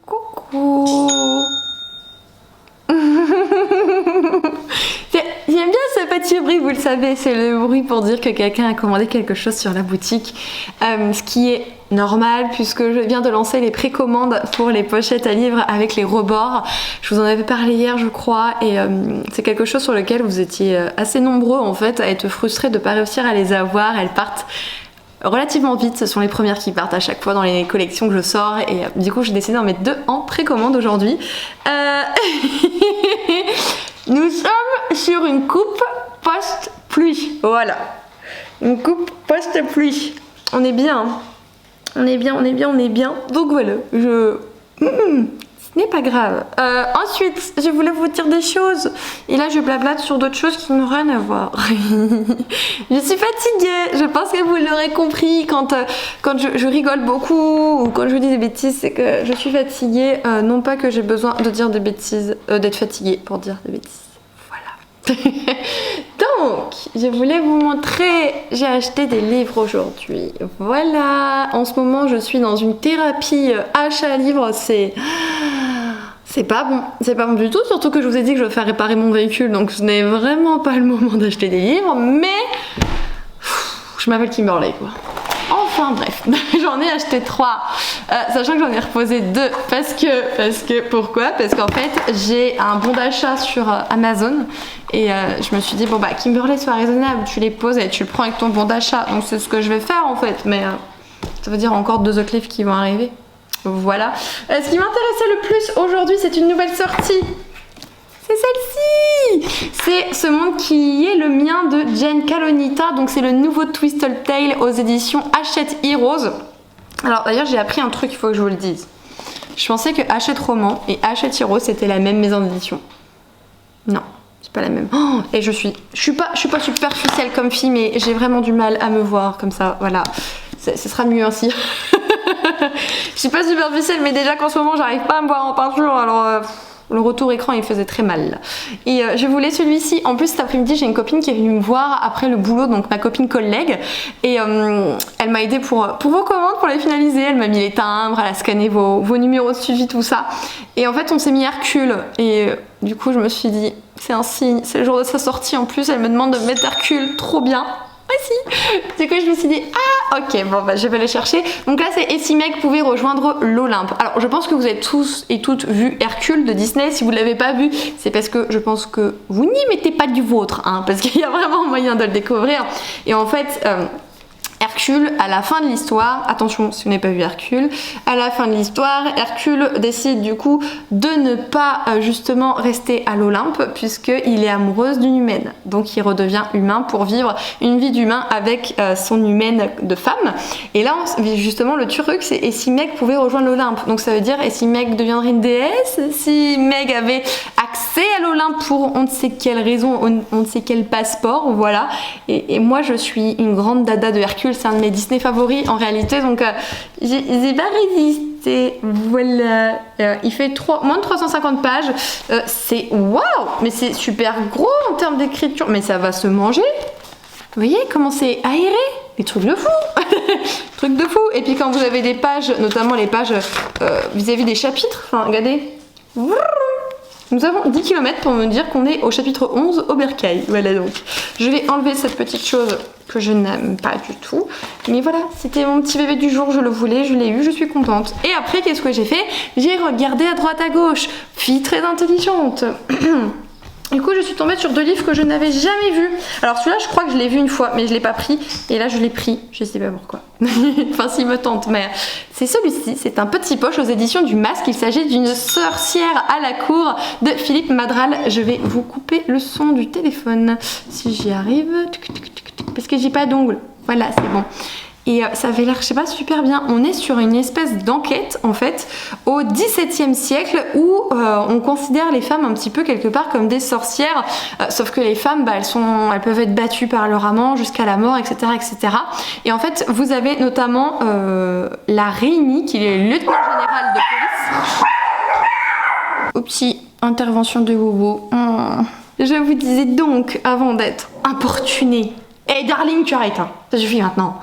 Coucou. J'aime bien ce petit bruit, vous le savez, c'est le bruit pour dire que quelqu'un a commandé quelque chose sur la boutique, ce qui est normal puisque je viens de lancer les précommandes pour les pochettes à livres avec les rebords. Je vous en avais parlé hier je crois et c'est quelque chose sur lequel vous étiez assez nombreux en fait à être frustrés de ne pas réussir à les avoir. Elles partent relativement vite, ce sont les premières qui partent à chaque fois dans les collections que je sors et du coup j'ai décidé d'en mettre 2 en précommande aujourd'hui. Nous sommes sur une coupe post-pluie, voilà, une coupe post-pluie, on est bien, on est bien, donc voilà, ce n'est pas grave. Ensuite, je voulais vous dire des choses, et là je blablate sur d'autres choses qui n'ont rien à voir. Je suis fatiguée, je pense que vous l'aurez compris quand je rigole beaucoup, ou quand je dis des bêtises, c'est que je suis fatiguée, non pas que j'ai besoin de dire des bêtises, d'être fatiguée pour dire des bêtises. Voilà. Donc, je voulais vous montrer, j'ai acheté des livres aujourd'hui. Voilà, en ce moment je suis dans une thérapie achat livres, c'est pas bon du tout, surtout que je vous ai dit que je vais faire réparer mon véhicule, donc ce n'est vraiment pas le moment d'acheter des livres, mais je m'appelle Kimberley quoi. Enfin bref, j'en ai acheté 3, sachant que j'en ai reposé 2 parce que pourquoi? Parce qu'en fait j'ai un bon d'achat sur Amazon et je me suis dit bon bah Kimberley sois raisonnable, tu les poses et tu le prends avec ton bon d'achat, donc c'est ce que je vais faire en fait, mais ça veut dire encore 2 autres livres qui vont arriver. Voilà. Ce qui m'intéressait le plus aujourd'hui, c'est une nouvelle sortie. C'est celle-ci. C'est Ce monde qui est le mien de Jen Kalonita. Donc c'est le nouveau Twisted Tale aux éditions Hachette Heroes. Alors d'ailleurs j'ai appris un truc, il faut que je vous le dise. Je pensais que Hachette Roman et Hachette Heroes c'était la même maison d'édition. Non, c'est pas la même. Oh, et je suis pas superficielle comme fille, mais j'ai vraiment du mal à me voir comme ça. Voilà. Ce sera mieux ainsi. Je suis pas superficielle, mais déjà qu'en ce moment j'arrive pas à me voir en peinture, alors le retour écran il faisait très mal. Et je voulais celui-ci. En plus cet après-midi j'ai une copine qui est venue me voir après le boulot, donc ma copine collègue, et elle m'a aidé pour vos commandes, pour les finaliser. Elle m'a mis les timbres, elle a scanné vos numéros de suivi, tout ça. Et en fait on s'est mis Hercule et du coup je me suis dit c'est un signe, c'est le jour de sa sortie en plus, elle me demande de mettre Hercule, trop bien. Si. Du coup je me suis dit ah ok bon bah je vais les chercher. Donc là c'est Et si Meg pouvait rejoindre l'Olympe. Alors je pense que vous avez tous et toutes vu Hercule de Disney. Si vous ne l'avez pas vu, c'est parce que je pense que vous n'y mettez pas du vôtre hein, parce qu'il y a vraiment moyen de le découvrir. Et en fait Hercule, à la fin de l'histoire, attention si vous n'avez pas vu Hercule, à la fin de l'histoire, Hercule décide du coup de ne pas justement rester à l'Olympe puisqu'il est amoureux d'une humaine. Donc il redevient humain pour vivre une vie d'humain avec son humaine de femme. Et là, justement, le truc c'est et si Meg pouvait rejoindre l'Olympe. Donc ça veut dire et si Meg deviendrait une déesse, si Meg avait accès à l'Olympe pour on ne sait quelle raison, on ne sait quel passeport, voilà. Et moi je suis une grande dada de Hercule. C'est un de mes Disney favoris en réalité, donc j'ai pas résisté. Voilà, il fait moins de 350 pages. C'est waouh, mais c'est super gros en termes d'écriture, mais ça va se manger. Vous voyez comment c'est aéré, des trucs de fou. Trucs de fou. Et puis quand vous avez des pages, notamment les pages vis-à-vis des chapitres, enfin regardez. Nous avons 10 km pour me dire qu'on est au chapitre 11 au bercail. Voilà donc. Je vais enlever cette petite chose que je n'aime pas du tout. Mais voilà, c'était mon petit bébé du jour, je le voulais, je l'ai eu, je suis contente. Et après, qu'est-ce que j'ai fait? J'ai regardé à droite à gauche. Fille très intelligente. Du coup, je suis tombée sur 2 livres que je n'avais jamais vus. Alors celui-là, je crois que je l'ai vu une fois, mais je l'ai pas pris. Et là, je l'ai pris. Je sais pas pourquoi. Enfin, s'il me tente. Mais c'est celui-ci. C'est un petit poche aux éditions du Masque. Il s'agit d'une sorcière à la cour de Philippe Madral. Je vais vous couper le son du téléphone si j'y arrive. Parce que j'ai pas d'ongles. Voilà, c'est bon. Et ça avait l'air, je sais pas, super bien. On est sur une espèce d'enquête, en fait, au XVIIe siècle où on considère les femmes un petit peu quelque part comme des sorcières. Sauf que les femmes, bah, elles peuvent être battues par leur amant jusqu'à la mort, etc., etc. Et en fait, vous avez notamment la Réunie, qui est le lieutenant général de police. Oupsie, intervention de Bobo. Je vous disais donc, avant d'être importunée. Eh darling, tu arrêtes, hein. Ça suffit maintenant.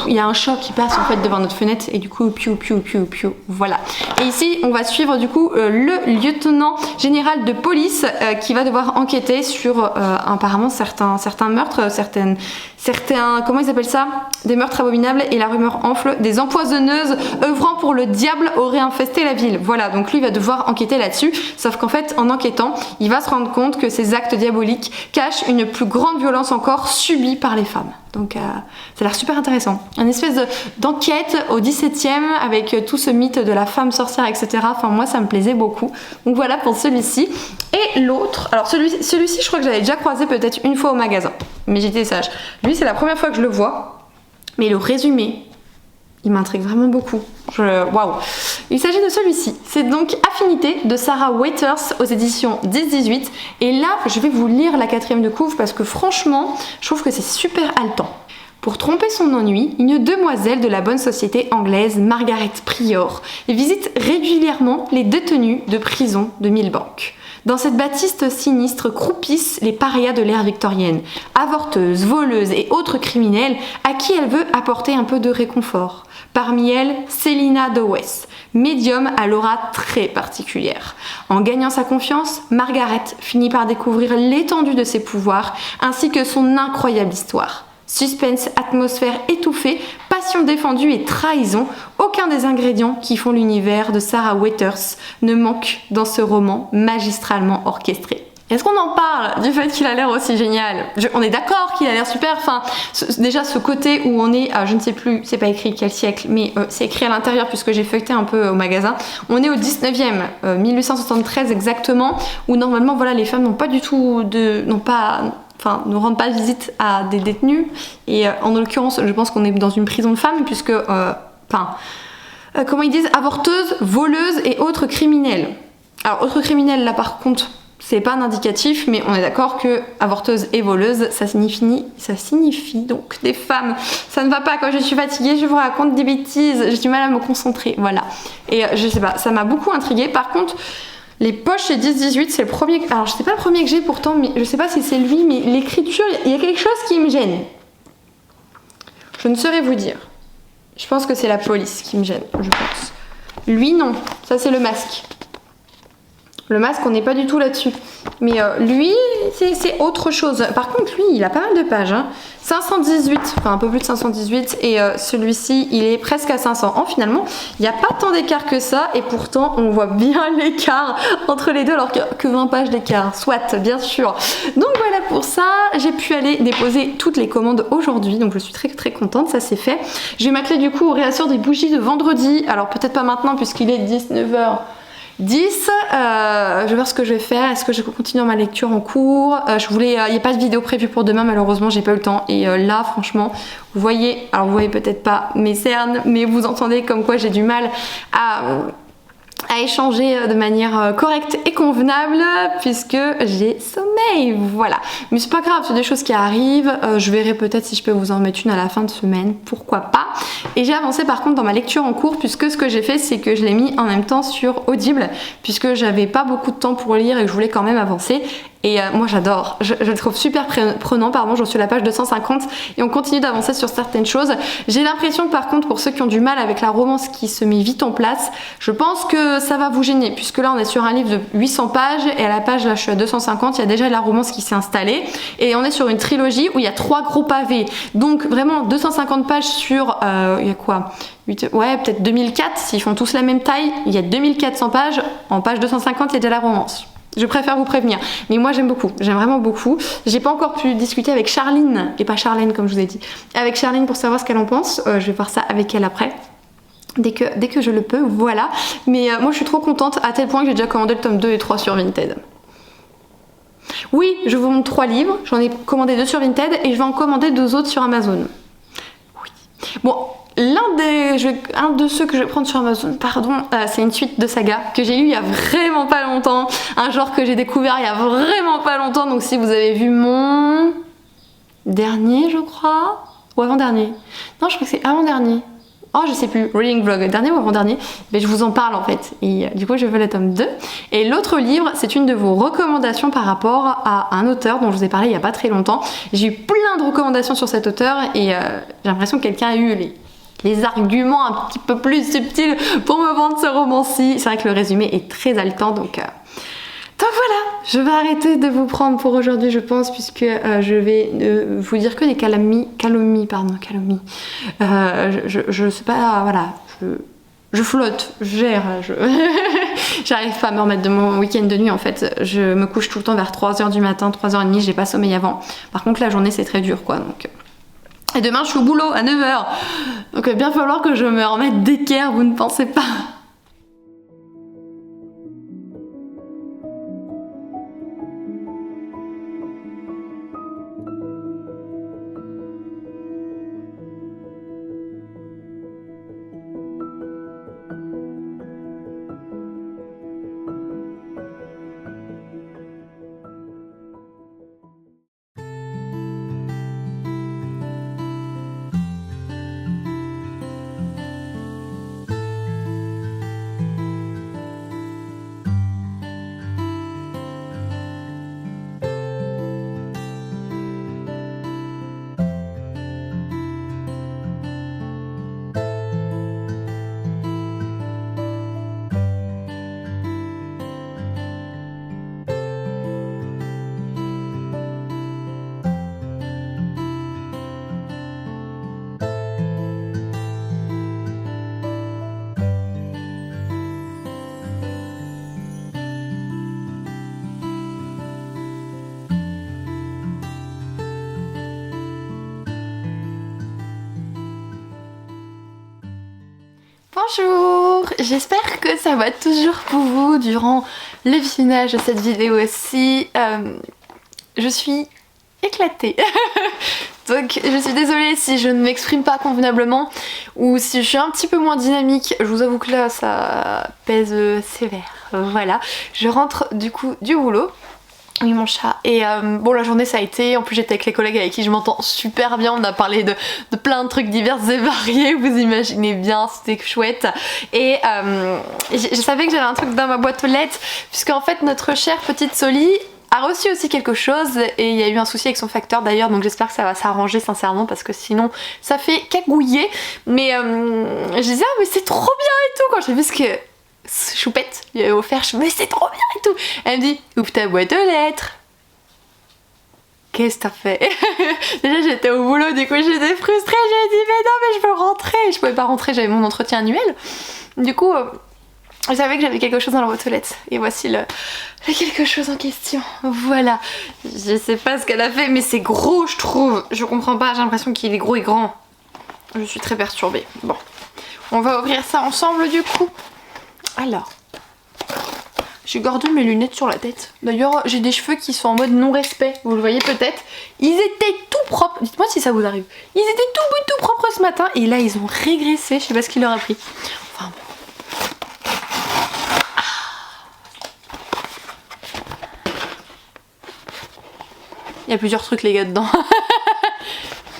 il y a un choc qui passe en fait devant notre fenêtre et du coup piou piou piou piou, voilà. Et ici on va suivre du coup le lieutenant général de police qui va devoir enquêter sur apparemment certains meurtres, certains, comment ils appellent ça, des meurtres abominables, et la rumeur enfle, des empoisonneuses œuvrant pour le diable auraient infesté la ville. Voilà, donc lui il va devoir enquêter là-dessus, sauf qu'en fait en enquêtant il va se rendre compte que ces actes diaboliques cachent une plus grande violence encore subie par les femmes. Donc ça a l'air super intéressant. Une espèce d'enquête au 17e avec tout ce mythe de la femme sorcière, etc. Enfin moi ça me plaisait beaucoup. Donc voilà pour celui-ci. Et l'autre, alors celui-ci je crois que j'avais déjà croisé peut-être une fois au magasin, mais j'étais sage. Lui c'est la première fois que je le vois, mais le résumé, il m'intrigue vraiment beaucoup. Waouh. Il s'agit de celui-ci. C'est donc Affinité de Sarah Waiters aux éditions 10-18. Et là, je vais vous lire la 4e de couve parce que franchement, je trouve que c'est super haletant. Pour tromper son ennui, une demoiselle de la bonne société anglaise, Margaret Prior, visite régulièrement les détenus de prison de Millbank. Dans cette bâtisse sinistre croupissent les parias de l'ère victorienne, avorteuses, voleuses et autres criminels à qui elle veut apporter un peu de réconfort. Parmi elles, Selina Dowes, médium à l'aura très particulière. En gagnant sa confiance, Margaret finit par découvrir l'étendue de ses pouvoirs ainsi que son incroyable histoire. Suspense, atmosphère étouffée, passion défendue et trahison, aucun des ingrédients qui font l'univers de Sarah Waiters ne manque dans ce roman magistralement orchestré. Est-ce qu'on en parle du fait qu'il a l'air aussi génial? On est d'accord qu'il a l'air super, enfin, déjà ce côté où on est, je ne sais plus, c'est pas écrit quel siècle, mais c'est écrit à l'intérieur puisque j'ai feuilleté un peu au magasin, on est au 19e, 1873 exactement, où normalement voilà les femmes n'ont pas du tout ne rendent pas visite à des détenus, et en l'occurrence je pense qu'on est dans une prison de femmes puisque, comment ils disent, avorteuses, voleuses et autres criminels. Alors autres criminels là par contre, c'est pas un indicatif, mais on est d'accord que avorteuse et voleuse, ça signifie donc des femmes. Ça ne va pas, quand je suis fatiguée, je vous raconte des bêtises, j'ai du mal à me concentrer, voilà. Et je sais pas, ça m'a beaucoup intriguée. Par contre, les poches chez 10-18, c'est le premier, alors je sais pas le premier que j'ai pourtant, mais je sais pas si c'est lui, mais l'écriture, il y a quelque chose qui me gêne. Je ne saurais vous dire. Je pense que c'est la police qui me gêne, je pense. Lui, non, ça c'est le masque. Le masque, on n'est pas du tout là-dessus. Mais lui, c'est autre chose. Par contre, lui, il a pas mal de pages. 518, enfin un peu plus de 518. Et celui-ci, il est presque à 500. Finalement, il n'y a pas tant d'écart que ça. Et pourtant, on voit bien l'écart entre les deux, alors que 20 pages d'écart. Soit, bien sûr. Donc voilà pour ça. J'ai pu aller déposer toutes les commandes aujourd'hui. Donc je suis très très contente, ça c'est fait. Je vais m'atteler du coup au réassort des bougies de vendredi. Alors peut-être pas maintenant puisqu'il est 19h. 10, je vais voir ce que je vais faire. Est-ce que je continue dans ma lecture en cours? Il n'y a pas de vidéo prévue pour demain, malheureusement j'ai pas eu le temps. Et là franchement, vous voyez, alors vous voyez peut-être pas mes cernes, mais vous entendez comme quoi j'ai du mal à échanger de manière correcte et convenable puisque j'ai sommeil, voilà. Mais c'est pas grave, c'est des choses qui arrivent. Je verrai peut-être si je peux vous en mettre une à la fin de semaine, pourquoi pas. Et j'ai avancé par contre dans ma lecture en cours puisque ce que j'ai fait c'est que je l'ai mis en même temps sur Audible puisque j'avais pas beaucoup de temps pour lire et que je voulais quand même avancer. Et moi j'adore, je le trouve super prenant, pardon, j'en suis à la page 250 et on continue d'avancer sur certaines choses. J'ai l'impression que par contre pour ceux qui ont du mal avec la romance qui se met vite en place, je pense que ça va vous gêner puisque là on est sur un livre de 800 pages et à la page là je suis à 250, il y a déjà la romance qui s'est installée et on est sur une trilogie où il y a 3 gros pavés. Donc vraiment 250 pages sur, il y a quoi, ouais peut-être 2004, s'ils font tous la même taille, il y a 2400 pages, en page 250 il y a déjà la romance. Je préfère vous prévenir, mais moi j'aime beaucoup, j'aime vraiment beaucoup. J'ai pas encore pu discuter avec Charline, et pas Charlène comme je vous ai dit, avec Charline pour savoir ce qu'elle en pense. Je vais voir ça avec elle après, dès que je le peux, voilà. Mais moi je suis trop contente à tel point que j'ai déjà commandé le tome 2 et 3 sur Vinted. Oui, je vous montre 3 livres, j'en ai commandé 2 sur Vinted et je vais en commander 2 autres sur Amazon. Oui. Bon. Un de ceux que je vais prendre sur Amazon, pardon, c'est une suite de saga que j'ai lu il y a vraiment pas longtemps, un genre que j'ai découvert il y a vraiment pas longtemps, donc si vous avez vu mon dernier je crois, ou avant-dernier, non je crois que c'est avant-dernier, oh je sais plus, Reading Vlog, dernier ou avant-dernier, mais je vous en parle en fait. Et du coup je veux le tome 2. Et l'autre livre, c'est une de vos recommandations par rapport à un auteur dont je vous ai parlé il y a pas très longtemps. J'ai eu plein de recommandations sur cet auteur et j'ai l'impression que quelqu'un a eu les arguments un petit peu plus subtils pour me vendre ce roman-ci. C'est vrai que le résumé est très haletant, donc voilà, je vais arrêter de vous prendre pour aujourd'hui, je pense, puisque je vais vous dire que des calomnies. Je sais pas, voilà, je flotte, je gère, j'arrive pas à me remettre de mon week-end de nuit en fait. Je me couche tout le temps vers 3h du matin, 3h30, j'ai pas sommeil avant. Par contre, la journée c'est très dur quoi, donc. Et demain je suis au boulot à 9h. Donc il va bien falloir que je me remette d'équerre, vous ne pensez pas? Bonjour, j'espère que ça va toujours pour vous durant le visionnage de cette vidéo aussi. Je suis éclatée. Donc je suis désolée si je ne m'exprime pas convenablement ou si je suis un petit peu moins dynamique. Je vous avoue que là ça pèse sévère. Voilà, je rentre du coup du boulot. Oui mon chat, et bon la journée ça a été, en plus j'étais avec les collègues avec qui je m'entends super bien, on a parlé de plein de trucs divers et variés, vous imaginez bien, c'était chouette. Et je savais que j'avais un truc dans ma boîte aux lettres, puisqu'en fait notre chère petite Soli a reçu aussi quelque chose et il y a eu un souci avec son facteur d'ailleurs, donc j'espère que ça va s'arranger sincèrement parce que sinon ça fait cagouiller. Mais je disais ah mais c'est trop bien et tout quand j'ai vu ce que Choupette lui avait offert, je me dis mais c'est trop bien et tout. Elle me dit ouvre ta boîte aux lettres. Qu'est-ce que t'as fait? Déjà j'étais au boulot, du coup j'étais frustrée, j'ai dit mais non mais je veux rentrer. Je pouvais pas rentrer, j'avais mon entretien annuel. Du coup je savais que j'avais quelque chose dans la boîte aux lettres. Et voici le quelque chose en question. Voilà. Je sais pas ce qu'elle a fait mais c'est gros je trouve. Je comprends pas, j'ai l'impression qu'il est gros et grand. Je suis très perturbée. Bon. On va ouvrir ça ensemble du coup. Alors, j'ai gardé mes lunettes sur la tête. D'ailleurs, j'ai des cheveux qui sont en mode non-respect. Vous le voyez peut-être. Ils étaient tout propres. Dites-moi si ça vous arrive. Ils étaient tout propres ce matin. Et là, ils ont régressé. Je sais pas ce qu'il leur a pris. Enfin bon. Il y a plusieurs trucs les gars dedans.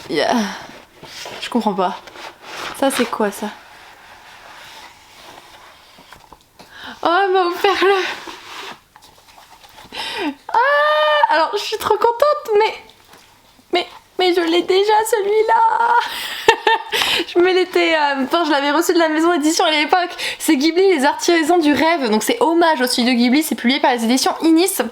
Je comprends pas. Ça, c'est quoi ça? Oh, elle m'a offert le... Ah, alors je suis trop contente, mais je l'ai déjà celui-là. Je me l'étais... Enfin, je l'avais reçu de la maison d'édition à l'époque. C'est Ghibli, les artisans du rêve. Donc c'est hommage au studio Ghibli, c'est publié par les éditions Inis.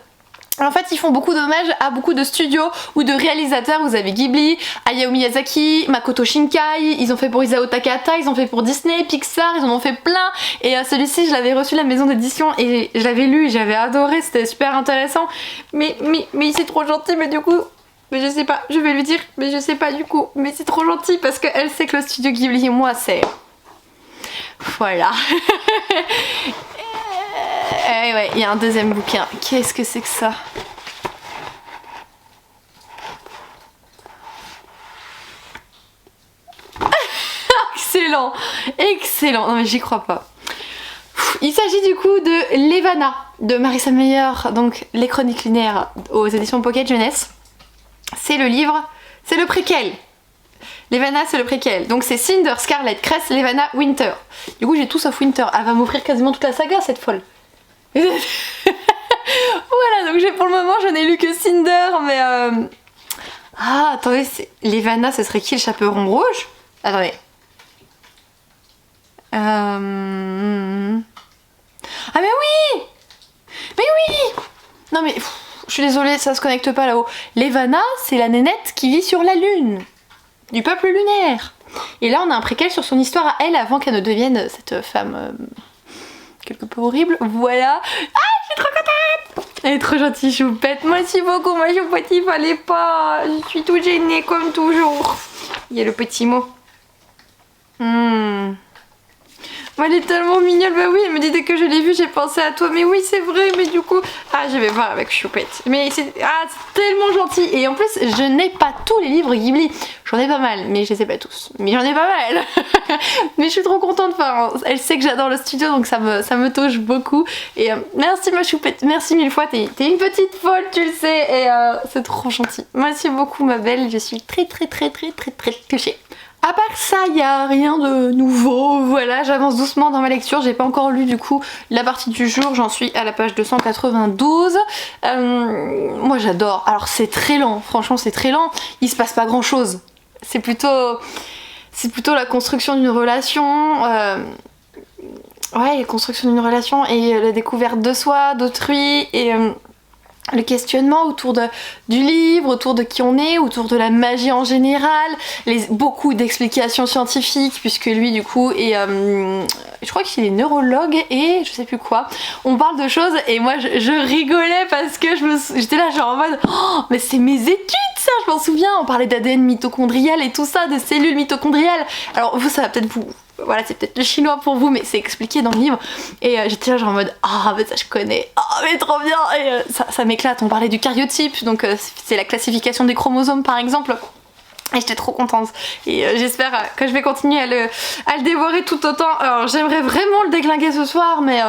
En fait ils font beaucoup d'hommages à beaucoup de studios ou de réalisateurs. Vous avez Ghibli, Hayao Miyazaki, Makoto Shinkai, ils ont fait pour Isao Takahata, ils ont fait pour Disney, Pixar, ils en ont fait plein. Et celui-ci je l'avais reçu de la maison d'édition et je l'avais lu et j'avais adoré, c'était super intéressant. Mais c'est trop gentil, mais du coup... Mais je sais pas, je vais lui dire, mais je sais pas du coup. Mais c'est trop gentil parce qu'elle sait que le studio Ghibli et moi c'est... Voilà. Et ouais, il y a un deuxième bouquin. Qu'est-ce que c'est que ça? Excellent, excellent. Non mais j'y crois pas. Il s'agit du coup de Levana de Marissa Meyer, donc Les Chroniques lunaires aux éditions Pocket Jeunesse. C'est le livre, c'est le préquel Levana, c'est le préquel. Donc c'est Cinder, Scarlet, Cress, Levana, Winter. Du coup, j'ai tout sauf Winter. Elle va m'offrir quasiment toute la saga, cette folle. Voilà, donc pour le moment, je n'ai lu que Cinder, mais... Ah, attendez, Levana, ce serait qui le chaperon rouge? Attendez. Ah, mais oui! Mais oui! Non, mais... je suis désolée, ça se connecte pas là-haut. Levana, c'est la nénette qui vit sur la lune. Du peuple lunaire. Et là, on a un préquel sur son histoire à elle avant qu'elle ne devienne cette femme quelque peu horrible. Voilà. Ah, je suis trop contente! Elle est trop gentille, Choupette. Merci beaucoup, ma Choupette, il fallait pas. Je suis tout gênée comme toujours. Il y a le petit mot. Elle est tellement mignonne. Bah oui, elle me dit dès que je l'ai vue, j'ai pensé à toi. Mais oui, c'est vrai, mais du coup... Ah, je vais voir avec Choupette. Mais c'est tellement gentil. Et en plus, je n'ai pas tous les livres Ghibli. J'en ai pas mal, mais je les ai pas tous. Mais j'en ai pas mal. Mais je suis trop contente. Enfin, elle sait que j'adore le studio, donc ça me touche beaucoup. Et merci ma Choupette. Merci mille fois. T'es une petite folle, tu le sais. Et c'est trop gentil. Merci beaucoup, ma belle. Je suis très touchée. À part ça, il n'y a rien de nouveau. Voilà, j'avance doucement dans ma lecture. J'ai pas encore lu du coup la partie du jour. J'en suis à la page 292. Moi j'adore. Alors c'est très lent. Franchement c'est très lent. Il se passe pas grand chose. C'est plutôt la construction d'une relation. Ouais, la construction d'une relation et la découverte de soi, d'autrui et... le questionnement autour du livre, autour de qui on est, autour de la magie en général, beaucoup d'explications scientifiques puisque lui du coup est, je crois qu'il est neurologue et je sais plus quoi. On parle de choses et moi je rigolais parce que j'étais là genre en mode oh, mais c'est mes études ça, je m'en souviens, on parlait d'ADN mitochondrial et tout ça, de cellules mitochondriales. Alors vous ça va peut-être vous... Voilà, c'est peut-être le chinois pour vous, mais c'est expliqué dans le livre. Et j'étais là genre en mode ah mais ça je connais, ah mais trop bien. Et ça m'éclate, on parlait du karyotype, donc c'est la classification des chromosomes par exemple. Et j'étais trop contente et j'espère que je vais continuer à le dévorer tout autant. Alors j'aimerais vraiment le déglinguer ce soir, mais...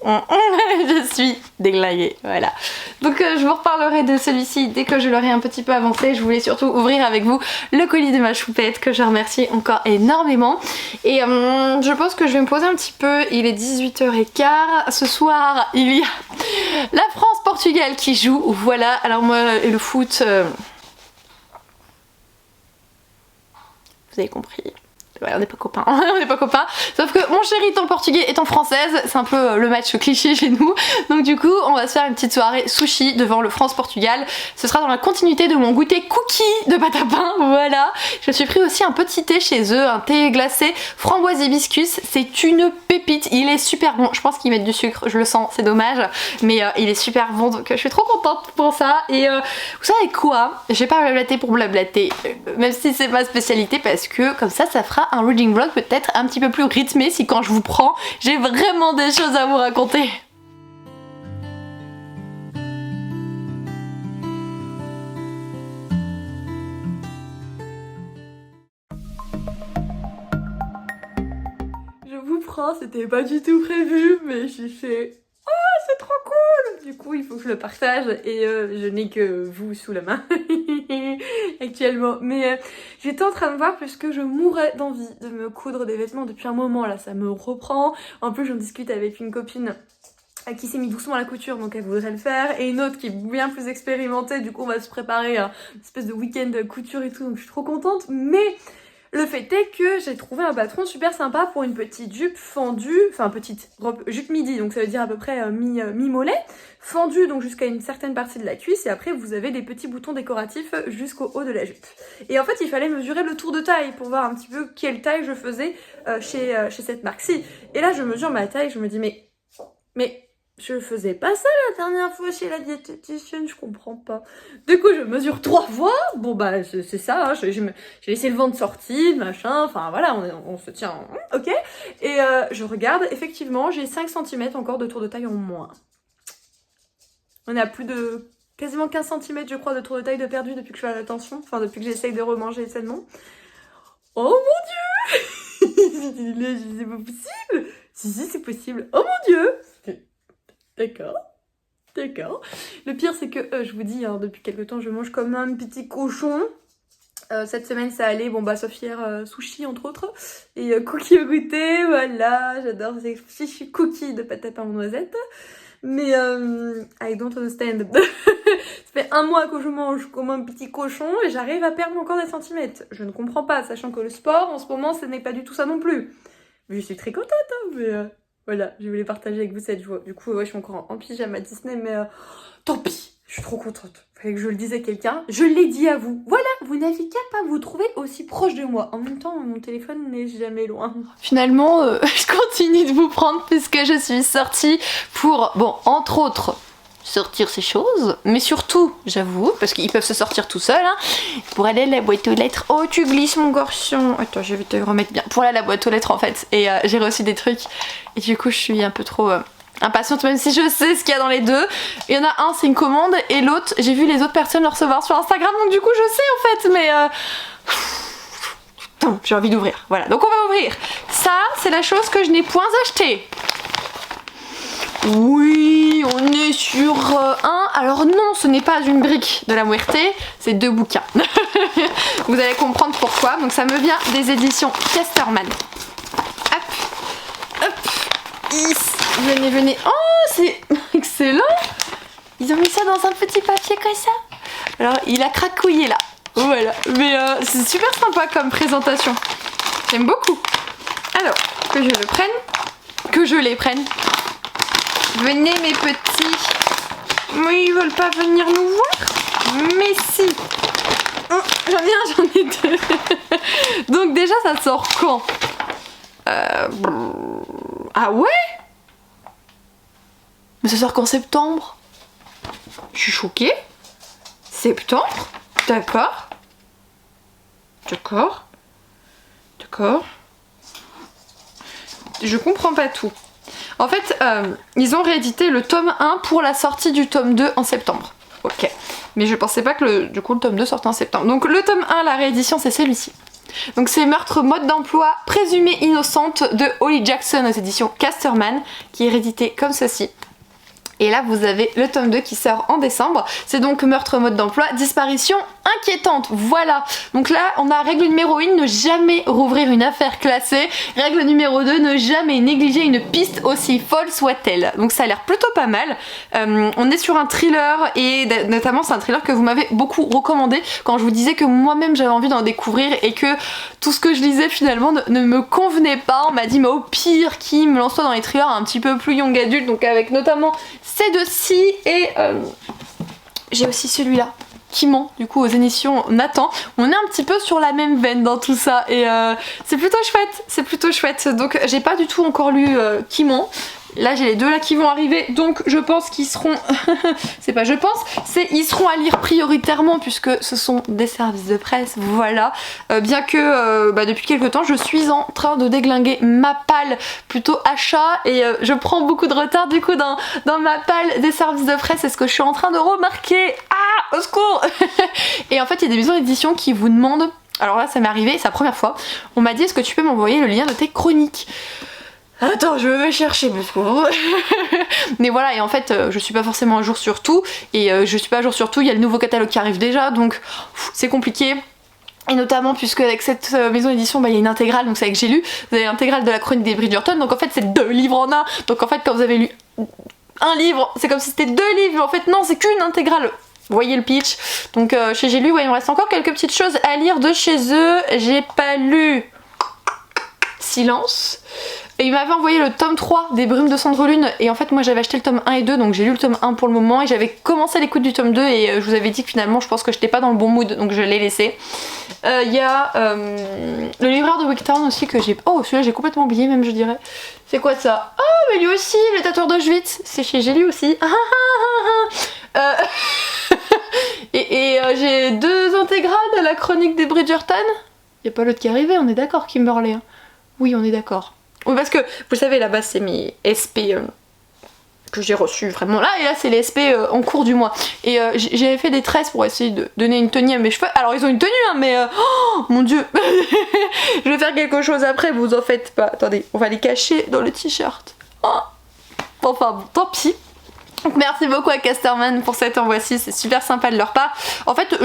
je suis déglinguée, voilà. Donc je vous reparlerai de celui-ci dès que je l'aurai un petit peu avancé. Je voulais surtout ouvrir avec vous le colis de ma Choupette que je remercie encore énormément. Et je pense que je vais me poser un petit peu. Il est 18h15. Ce soir, il y a la France-Portugal qui joue. Voilà, alors moi et le foot... Vous avez compris. Ouais, on n'est pas copains, on n'est pas copains. Sauf que mon chéri étant portugais étant française, c'est un peu le match cliché chez nous. Donc du coup, on va se faire une petite soirée sushi devant le France-Portugal. Ce sera dans la continuité de mon goûter cookie de pâte à pain, voilà. Je me suis pris aussi un petit thé chez eux, un thé glacé framboise hibiscus. C'est une pépite, il est super bon. Je pense qu'ils mettent du sucre, je le sens, c'est dommage. Mais il est super bon, donc je suis trop contente pour ça. Et vous savez quoi? Je vais pas blablater pour blablater, même si c'est ma spécialité, parce que comme ça fera un reading vlog peut-être un petit peu plus rythmé si quand je vous prends, j'ai vraiment des choses à vous raconter. Je vous prends, c'était pas du tout prévu, mais j'ai fait... Oh, c'est trop cool! Du coup, il faut que je le partage et je n'ai que vous sous la main actuellement. Mais j'étais en train de voir puisque je mourais d'envie de me coudre des vêtements depuis un moment là, ça me reprend. En plus, j'en discute avec une copine qui s'est mis doucement à la couture, donc elle voudrait le faire, et une autre qui est bien plus expérimentée, du coup on va se préparer à une espèce de week-end de couture et tout, donc je suis trop contente. Mais le fait est que j'ai trouvé un patron super sympa pour une petite jupe fendue, enfin petite robe, jupe midi, donc ça veut dire à peu près mi-mollet, fendue donc jusqu'à une certaine partie de la cuisse, et après vous avez des petits boutons décoratifs jusqu'au haut de la jupe. Et en fait il fallait mesurer le tour de taille pour voir un petit peu quelle taille je faisais chez cette marque-ci. Et là je mesure ma taille, je me dis mais je faisais pas ça la dernière fois chez la diététicienne, je comprends pas. Du coup, je mesure 3 fois. Bon, bah, c'est ça, hein, j'ai laissé le ventre sorti, machin, enfin voilà, on se tient, ok. Et je regarde, effectivement, j'ai 5 cm encore de tour de taille en moins. On est à plus de quasiment 15 cm, je crois, de tour de taille de perdu depuis que je fais l'attention, enfin depuis que j'essaye de remanger sainement. Oh mon dieu! C'est pas possible! Si, c'est possible. Oh mon dieu! D'accord. Le pire c'est que je vous dis, hein, depuis quelques temps je mange comme un petit cochon. Cette semaine ça allait, bon bah sauf hier sushi entre autres, et cookies au goûter, voilà, j'adore ces fichus cookies de pâte à pain aux noisettes, mais I don't understand. Ça fait 1 mois que je mange comme un petit cochon et j'arrive à perdre encore des centimètres. Je ne comprends pas, sachant que le sport en ce moment ce n'est pas du tout ça non plus. Mais je suis très contente, hein, mais voilà, je voulais partager avec vous cette joie. Du coup, ouais, je suis encore en pyjama Disney, mais tant pis. Je suis trop contente. Fallait que je le dise à quelqu'un. Je l'ai dit à vous. Voilà, vous n'avez qu'à pas vous trouver aussi proche de moi. En même temps, mon téléphone n'est jamais loin. Finalement, je continue de vous prendre puisque je suis sortie pour, bon, entre autres, sortir ces choses, mais surtout, j'avoue, parce qu'ils peuvent se sortir tout seuls, hein, pour aller à la boîte aux lettres. Oh, tu glisses mon garçon. Attends, je vais te remettre bien. Pour aller à la boîte aux lettres en fait. Et j'ai reçu des trucs. Et du coup, je suis un peu trop impatiente, même si je sais ce qu'il y a dans les deux. Il y en a un, c'est une commande, et l'autre, j'ai vu les autres personnes le recevoir sur Instagram, donc du coup, je sais en fait, mais j'ai envie d'ouvrir. Voilà, donc on va ouvrir. Ça, c'est la chose que je n'ai point achetée. Oui, on est sur un. Alors non, ce n'est pas une brique de la Muerte, c'est 2 bouquins. Vous allez comprendre pourquoi. Donc ça me vient des éditions Casterman. Hop, hop, venez, venez. Oh, c'est excellent. Ils ont mis ça dans un petit papier comme ça. Alors, il a cracouillé là. Voilà, mais c'est super sympa comme présentation. J'aime beaucoup. Alors, que je le prenne, que je les prenne. Venez mes petits. Mais ils veulent pas venir nous voir. Mais si. Oh, j'en ai un, j'en ai 2. Donc déjà ça sort quand Ah ouais. Mais ça sort qu'en septembre. Je suis choquée. Septembre. D'accord. D'accord. D'accord. Je comprends pas tout. En fait, ils ont réédité le tome 1 pour la sortie du tome 2 en septembre. Ok. Mais je pensais pas que du coup le tome 2 sortait en septembre. Donc le tome 1, la réédition, c'est celui-ci. Donc c'est Meurtre, mode d'emploi, présumée innocente de Holly Jackson aux éditions Casterman, qui est réédité comme ceci. Et là vous avez le tome 2 qui sort en décembre. C'est donc Meurtre, mode d'emploi, disparition inquiétante. Voilà. Donc là on a règle numéro 1, ne jamais rouvrir une affaire classée. Règle numéro 2, ne jamais négliger une piste aussi folle soit-elle. Donc ça a l'air plutôt pas mal. On est sur un thriller et notamment c'est un thriller que vous m'avez beaucoup recommandé quand je vous disais que moi-même j'avais envie d'en découvrir et que tout ce que je lisais finalement ne me convenait pas. On m'a dit mais au pire Kim, lance-toi dans les thrillers un petit peu plus young adulte, donc avec notamment ces deux-ci et j'ai aussi celui-là qui ment du coup aux éditions Nathan. On est un petit peu sur la même veine dans tout ça et c'est plutôt chouette, donc j'ai pas du tout encore lu qui ment. Là j'ai les deux là qui vont arriver, donc je pense qu'ils seront c'est pas je pense, c'est ils seront à lire prioritairement puisque ce sont des services de presse, voilà. Bien que depuis quelques temps je suis en train de déglinguer ma palle plutôt achat et je prends beaucoup de retard du coup dans ma palle des services de presse, c'est ce que je suis en train de remarquer. Ah, au secours. Et en fait il y a des maisons d'édition qui vous demandent, alors là ça m'est arrivé, c'est la première fois, on m'a dit est-ce que tu peux m'envoyer le lien de tes chroniques. Attends, je vais chercher parce que... Mais voilà, et en fait, je suis pas forcément à jour sur tout, et je suis pas à jour sur tout, il y a le nouveau catalogue qui arrive déjà, donc c'est compliqué. Et notamment puisque avec cette maison d'édition, il y a une intégrale, donc c'est avec j'ai lu, vous avez l'intégrale de la chronique des Bridgerton, donc en fait c'est 2 livres en un, donc en fait quand vous avez lu un livre, c'est comme si c'était 2 livres, mais en fait non, c'est qu'une intégrale. Vous voyez le pitch. Donc chez J'ai lu, ouais, il me reste encore quelques petites choses à lire de chez eux, j'ai pas lu Silence. Et il m'avait envoyé le tome 3 des Brumes de Cendrelune et en fait moi j'avais acheté le tome 1 et 2 donc j'ai lu le tome 1 pour le moment et j'avais commencé l'écoute du tome 2 et je vous avais dit que finalement je pense que j'étais pas dans le bon mood donc je l'ai laissé. Il y a le livreur de Wigtown aussi que j'ai... Oh celui-là j'ai complètement oublié même je dirais. C'est quoi ça? Oh mais lui aussi, le tatoueur d'Auschwitz, c'est chez J'ai lu aussi. Et j'ai 2 intégrales de la chronique des Bridgerton. Y a pas l'autre qui est arrivé, on est d'accord Kimberley hein. Oui on est d'accord. Oui parce que vous savez là-bas c'est mes SP que j'ai reçus vraiment là et là c'est les SP en cours du mois et j'avais fait des tresses pour essayer de donner une tenue à mes cheveux. Alors ils ont une tenue hein mais oh mon dieu. Je vais faire quelque chose après, vous en faites pas. Attendez, on va les cacher dans le t-shirt. Oh. Enfin bon, tant pis. Donc merci beaucoup à Casterman pour cet envoi-ci, c'est super sympa de leur part. En fait,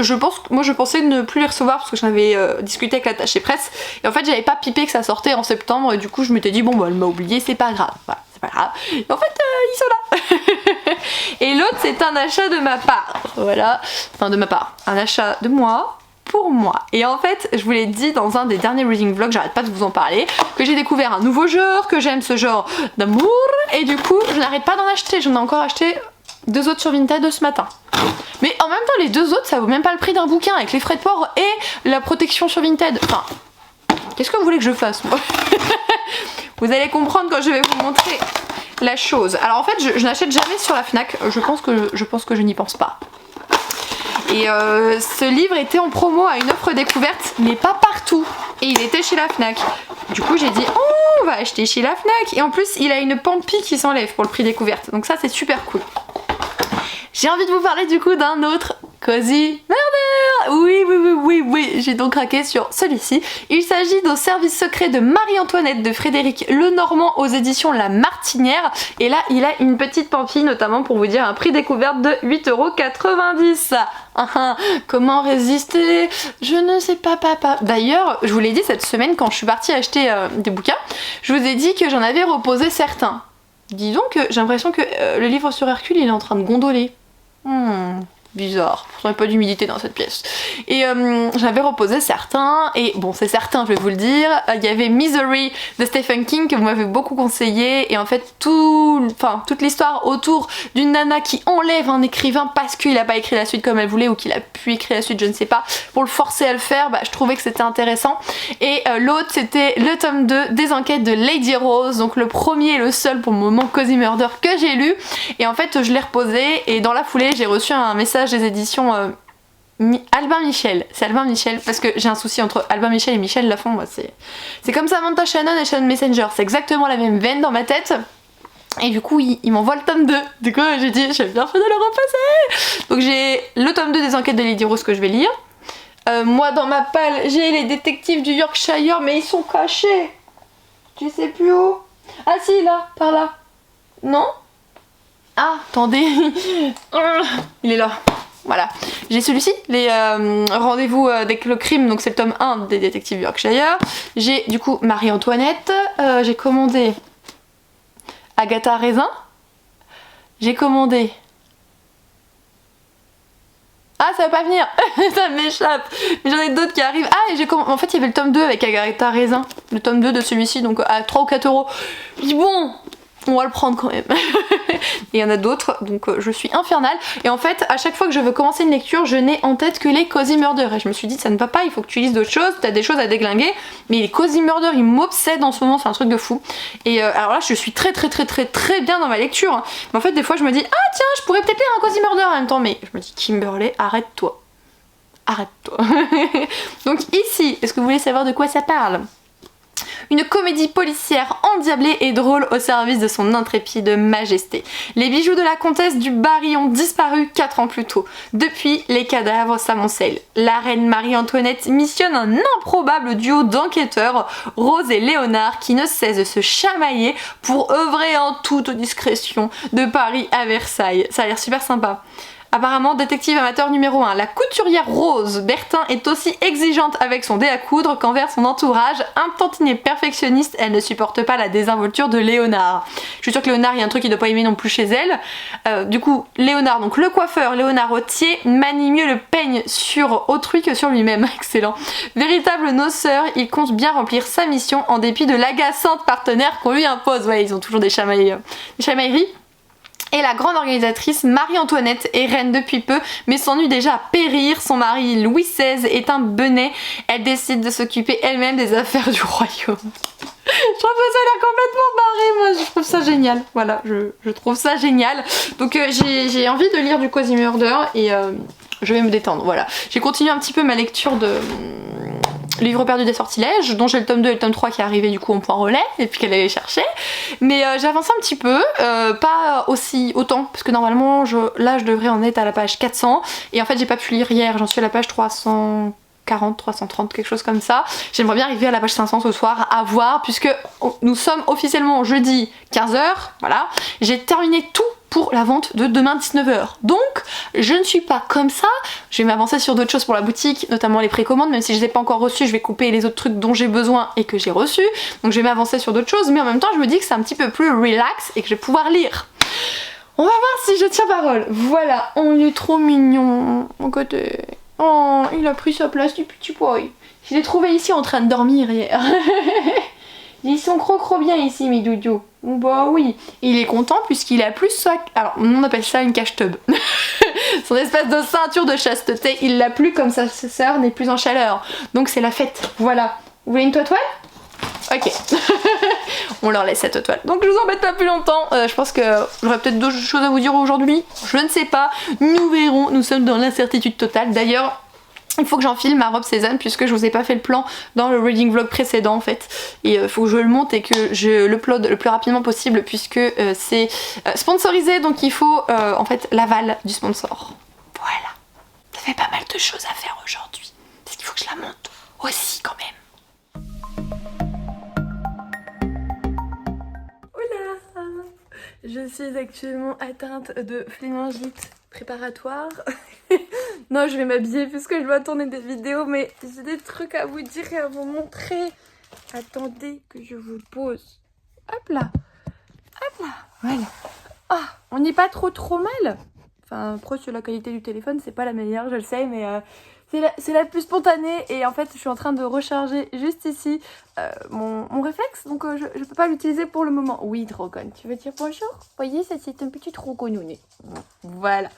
moi je pensais ne plus les recevoir parce que j'en avais discuté avec l'attaché presse. Et en fait, j'avais pas pipé que ça sortait en septembre et du coup je m'étais dit bon bah elle m'a oublié, c'est pas grave. Voilà, c'est pas grave. Et en fait, ils sont là. Et l'autre c'est un achat de ma part. Voilà, enfin de ma part, un achat de moi. Pour moi. Et en fait, je vous l'ai dit dans un des derniers reading vlogs, j'arrête pas de vous en parler, que j'ai découvert un nouveau genre, que j'aime ce genre d'amour, et du coup, je n'arrête pas d'en acheter. J'en ai encore acheté 2 autres sur Vinted ce matin. Mais en même temps, les 2 autres, ça vaut même pas le prix d'un bouquin avec les frais de port et la protection sur Vinted. Enfin, qu'est-ce que vous voulez que je fasse, moi? Vous allez comprendre quand je vais vous montrer la chose. Alors en fait, je n'achète jamais sur la Fnac. Je pense que je n'y pense pas. Et ce livre était en promo à une offre découverte, mais pas partout. Et il était chez la Fnac. Du coup, j'ai dit, oh, on va acheter chez la Fnac. Et en plus, il a une pampi qui s'enlève pour le prix découverte. Donc ça, c'est super cool. J'ai envie de vous parler du coup d'un autre Cozy Murder. Oui, j'ai donc craqué sur celui-ci. Il s'agit d'un service secret de Marie-Antoinette de Frédéric Lenormand aux éditions La Martinière. Et là, il a une petite pamphile, notamment pour vous dire un prix découverte de 8,90 €. Comment résister? Je ne sais pas, papa. D'ailleurs, je vous l'ai dit cette semaine quand je suis partie acheter des bouquins, je vous ai dit que j'en avais reposé certains. Dis donc, j'ai l'impression que le livre sur Hercule, il est en train de gondoler. Bizarre, il n'y a pas d'humidité dans cette pièce. Et j'avais reposé certains, et bon c'est certain je vais vous le dire, il y avait Misery de Stephen King que vous m'avez beaucoup conseillé, et en fait toute l'histoire autour d'une nana qui enlève un écrivain parce qu'il a pas écrit la suite comme elle voulait, ou qu'il a pu écrire la suite, je ne sais pas, pour le forcer à le faire, je trouvais que c'était intéressant. Et l'autre c'était le tome 2 des enquêtes de Lady Rose, donc le premier et le seul pour le moment Cozy Murder que j'ai lu, et en fait je l'ai reposé, et dans la foulée j'ai reçu un message des éditions Albin Michel. C'est Albin Michel parce que j'ai un souci entre Albin Michel et Michel Lafon. Moi, c'est comme Samantha Shannon et Shannon Messenger. C'est exactement la même veine dans ma tête. Et du coup, il m'envoie le tome 2. Du coup, j'ai dit, j'ai bien fait de le repasser. Donc j'ai le tome 2 des enquêtes de Lady Rose que je vais lire. Moi, dans ma palle, j'ai les détectives du Yorkshire, mais ils sont cachés. Tu sais plus où? Ah si, là, par là. Non? Ah, attendez. Il est là. Voilà. J'ai celui-ci, les rendez-vous avec le crime, donc c'est le tome 1 des détectives Yorkshire. J'ai du coup Marie-Antoinette. J'ai commandé Agatha Raisin. J'ai commandé... Ah, ça va pas venir. Ça m'échappe. Mais j'en ai d'autres qui arrivent. Ah, et j'ai commandé... En fait, il y avait le tome 2 avec Agatha Raisin. Le tome 2 de celui-ci, donc à 3 ou 4 €. Puis bon... On va le prendre quand même. Et il y en a d'autres, donc je suis infernale. Et en fait, à chaque fois que je veux commencer une lecture, je n'ai en tête que les Cozy Murder. Et je me suis dit, ça ne va pas, il faut que tu lises d'autres choses, t'as des choses à déglinguer. Mais les Cozy Murder, ils m'obsèdent en ce moment, c'est un truc de fou. Et alors là, je suis très bien dans ma lecture. Hein. Mais en fait, des fois, je me dis, ah tiens, je pourrais peut-être lire un Cozy Murder en même temps. Mais je me dis, Kimberley, arrête-toi. Arrête-toi. Donc ici, est-ce que vous voulez savoir de quoi ça parle ? Une comédie policière endiablée et drôle au service de son intrépide majesté. Les bijoux de la comtesse du Barry ont disparu 4 ans plus tôt. Depuis, les cadavres s'amoncellent. La reine Marie-Antoinette missionne un improbable duo d'enquêteurs, Rose et Léonard, qui ne cessent de se chamailler pour œuvrer en toute discrétion de Paris à Versailles. Ça a l'air super sympa. Apparemment, détective amateur numéro 1, la couturière Rose Bertin est aussi exigeante avec son dé à coudre qu'envers son entourage. Un tantinet perfectionniste, elle ne supporte pas la désinvolture de Léonard. Je suis sûre que Léonard, il y a un truc qu'il ne doit pas aimer non plus chez elle. Du coup, Léonard, donc le coiffeur, Léonard Autier, manie mieux le peigne sur autrui que sur lui-même. Excellent. Véritable noceur, il compte bien remplir sa mission en dépit de l'agaçante partenaire qu'on lui impose. Ouais, ils ont toujours des chamailleries. Et la grande organisatrice Marie-Antoinette est reine depuis peu, mais s'ennuie déjà à périr. Son mari Louis XVI est un benet. Elle décide de s'occuper elle-même des affaires du royaume. Je trouve que ça a l'air complètement barré, moi je trouve ça génial. Voilà, je trouve ça génial. Donc j'ai envie de lire du Cozy Murder et je vais me détendre. Voilà, j'ai continué un petit peu ma lecture de... Livre perdu des sortilèges, dont j'ai le tome 2 et le tome 3 qui est arrivé du coup en point relais, et puis qu'elle allait chercher. Mais j'ai avancé un petit peu, pas autant, parce que normalement là je devrais en être à la page 400, et en fait j'ai pas pu lire hier, j'en suis à la page 300... 340, 330, quelque chose comme ça. J'aimerais bien arriver à la page 500 ce soir, à voir, puisque nous sommes officiellement jeudi 15h, voilà. J'ai terminé tout pour la vente de demain 19h. Donc, je ne suis pas comme ça. Je vais m'avancer sur d'autres choses pour la boutique, notamment les précommandes, même si je les ai pas encore reçues, je vais couper les autres trucs dont j'ai besoin et que j'ai reçus. Donc je vais m'avancer sur d'autres choses, mais en même temps, je me dis que c'est un petit peu plus relax et que je vais pouvoir lire. On va voir si je tiens parole. Voilà, oh, il est trop mignon, mon côté. Oh, il a pris sa place du petit boy. Je l'ai trouvé ici en train de dormir hier. Ils sont trop bien ici, mes doudous. Bah oui. Et il est content puisqu'il a plus sa... Alors, on appelle ça une cache-tub. Son espèce de ceinture de chasteté, il l'a plus comme sa sœur n'est plus en chaleur. Donc c'est la fête. Voilà. Vous voulez une toile? Ok. On leur laisse cette toile. Donc je vous embête pas plus longtemps. Je pense que j'aurais peut-être d'autres choses à vous dire aujourd'hui. Je ne sais pas. Nous verrons. Nous sommes dans l'incertitude totale. D'ailleurs, il faut que j'enfile ma robe Cézanne puisque je vous ai pas fait le plan dans le reading vlog précédent en fait. Et il faut que je le monte et que je l'upload le plus rapidement possible puisque c'est sponsorisé, donc il faut en fait l'aval du sponsor. Voilà. Ça fait pas mal de choses à faire aujourd'hui. Parce qu'il faut que je la monte aussi quand même. Oula! Je suis actuellement atteinte de phéningite préparatoire. Non, je vais m'habiller puisque je dois tourner des vidéos, mais j'ai des trucs à vous dire et à vous montrer. Attendez que je vous pose. Hop là. Hop là. Voilà. Ah, on n'est pas trop mal. Enfin, proche de la qualité du téléphone, c'est pas la meilleure, je le sais, mais c'est la plus spontanée. Et en fait, je suis en train de recharger juste ici mon réflexe, donc je peux pas l'utiliser pour le moment. Oui, Drogon, tu veux dire bonjour? Vous voyez, ça c'est un petit Drogonounet. Voilà.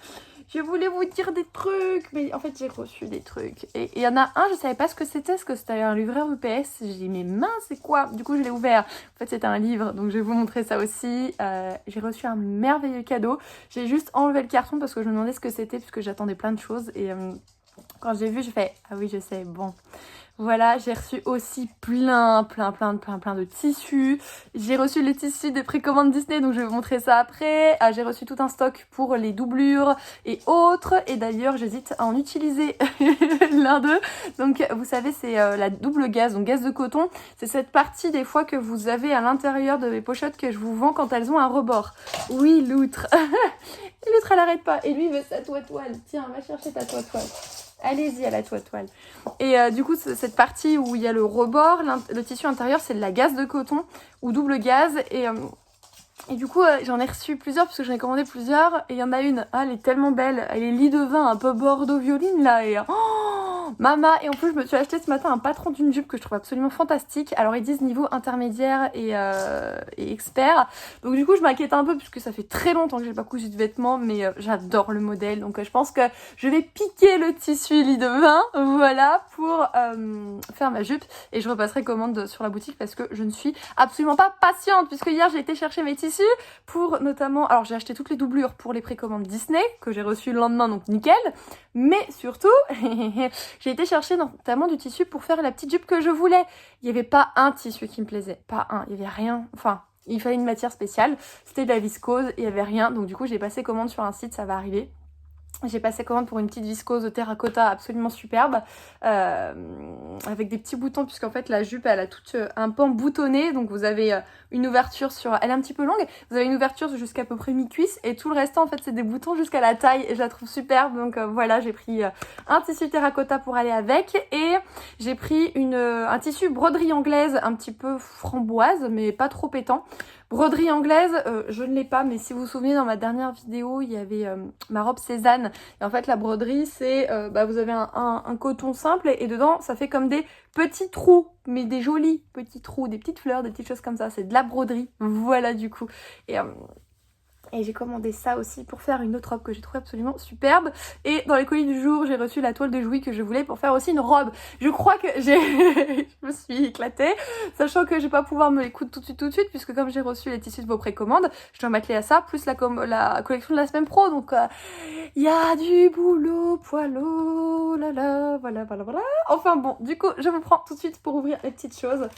Je voulais vous dire des trucs, mais en fait j'ai reçu des trucs. Et il y en a un, je savais pas ce que c'était un livreur UPS. J'ai dit mais mince, c'est quoi? Du coup je l'ai ouvert. En fait c'était un livre, donc je vais vous montrer ça aussi. J'ai reçu un merveilleux cadeau. J'ai juste enlevé le carton parce que je me demandais ce que c'était, puisque j'attendais plein de choses. Et quand j'ai vu, je fais ah oui je sais, bon. Voilà, j'ai reçu aussi plein de tissus. J'ai reçu les tissus des précommandes Disney, donc je vais vous montrer ça après. J'ai reçu tout un stock pour les doublures et autres. Et d'ailleurs, j'hésite à en utiliser l'un d'eux. Donc, vous savez, c'est la double gaze, donc gaze de coton. C'est cette partie des fois que vous avez à l'intérieur de mes pochettes que je vous vends quand elles ont un rebord. Oui, l'outre. L'outre, elle arrête pas. Et lui, il veut sa toile. Tiens, va chercher ta toile. Allez-y à la toile. Et du coup, cette partie où il y a le rebord, le tissu intérieur, c'est de la gaze de coton ou double gaze. Et du coup, j'en ai reçu plusieurs parce que j'en ai commandé plusieurs. Et il y en a une, elle est tellement belle. Elle est lit de vin, un peu bordeaux violine là. Et mama! Et en plus, je me suis acheté ce matin un patron d'une jupe que je trouve absolument fantastique. Alors, ils disent niveau intermédiaire et expert. Donc, du coup, je m'inquiète un peu puisque ça fait très longtemps que j'ai pas cousu de vêtements. Mais j'adore le modèle. Donc, je pense que je vais piquer le tissu lit de vin. Voilà, pour faire ma jupe. Et je repasserai commande sur la boutique parce que je ne suis absolument pas patiente. Puisque hier, j'ai été chercher mes tissus pour notamment... Alors, j'ai acheté toutes les doublures pour les précommandes Disney que j'ai reçues le lendemain. Donc, nickel. Mais surtout... j'ai été chercher notamment du tissu pour faire la petite jupe que je voulais. Il n'y avait pas un tissu qui me plaisait. Pas un. Il n'y avait rien. Enfin, il fallait une matière spéciale. C'était de la viscose. Il n'y avait rien. Donc du coup, j'ai passé commande sur un site. Ça va arriver. J'ai passé commande pour une petite viscose de terracotta absolument superbe avec des petits boutons puisqu'en fait la jupe elle a tout un pan boutonné, donc vous avez une ouverture sur... Elle est un petit peu longue, vous avez une ouverture jusqu'à peu près mi-cuisse et tout le restant en fait c'est des boutons jusqu'à la taille et je la trouve superbe. Donc voilà, j'ai pris un tissu terracotta pour aller avec et j'ai pris un tissu broderie anglaise un petit peu framboise mais pas trop pétant. Broderie anglaise, je ne l'ai pas, mais si vous vous souvenez, dans ma dernière vidéo, il y avait ma robe Cézanne. Et en fait, la broderie, c'est, vous avez un coton simple et dedans, ça fait comme des petits trous, mais des jolis petits trous, des petites fleurs, des petites choses comme ça. C'est de la broderie, voilà du coup. Et j'ai commandé ça aussi pour faire une autre robe que j'ai trouvée absolument superbe. Et dans les colis du jour, j'ai reçu la toile de Jouy que je voulais pour faire aussi une robe. Je crois que je me suis éclatée, sachant que je vais pas pouvoir me les coudre tout de suite, puisque comme j'ai reçu les tissus de vos précommandes, je dois m'atteler à ça, plus la collection de la semaine pro. Donc, il y a du boulot, poilo, voilà. Enfin bon, du coup, je vous prends tout de suite pour ouvrir les petites choses.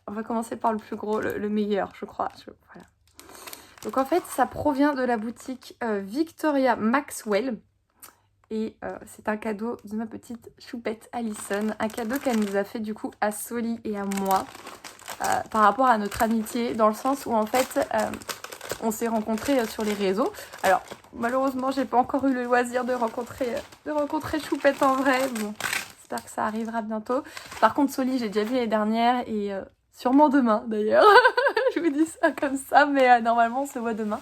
On va commencer par le plus gros, le meilleur, je crois. Voilà. Donc en fait, ça provient de la boutique Victoria Maxwell. Et c'est un cadeau de ma petite choupette Alison. Un cadeau qu'elle nous a fait du coup à Soli et à moi. Par rapport à notre amitié. Dans le sens où en fait on s'est rencontrés sur les réseaux. Alors malheureusement j'ai pas encore eu le loisir de rencontrer Choupette en vrai. Bon, j'espère que ça arrivera bientôt. Par contre Soli j'ai déjà vu l'année dernière et sûrement demain d'ailleurs. Je vous dis ça comme ça mais normalement on se voit demain.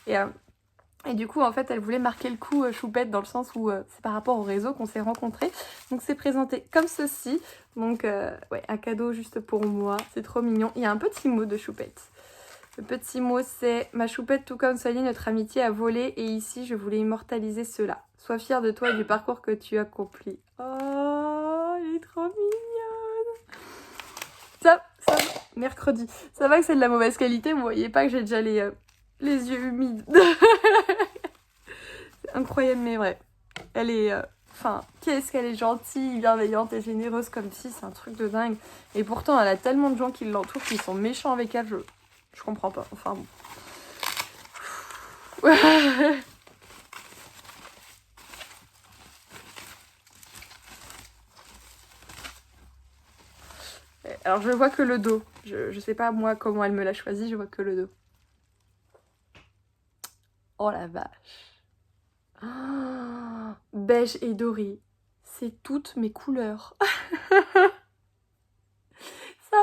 Et du coup en fait elle voulait marquer le coup Choupette dans le sens où c'est par rapport au réseau qu'on s'est rencontrés. Donc c'est présenté comme ceci. Donc ouais, un cadeau juste pour moi. C'est trop mignon. Il y a un petit mot de Choupette. Le petit mot c'est « Ma Choupette, tout comme Soli, notre amitié a volé et ici je voulais immortaliser cela. Sois fière de toi et du parcours que tu as accompli. » Oh, elle est trop mignonne. Ça, mercredi. Ça va que c'est de la mauvaise qualité, vous voyez pas que j'ai déjà les yeux humides. C'est incroyable mais vrai. Elle est... Enfin, qu'est-ce qu'elle est gentille, bienveillante et généreuse comme fille, c'est un truc de dingue. Et pourtant, elle a tellement de gens qui l'entourent qui sont méchants avec elle, je comprends pas. Enfin bon. Alors je vois que le dos. Je sais pas moi comment elle me l'a choisi, je vois que le dos. Oh la vache. Oh, beige et doré. C'est toutes mes couleurs. C'est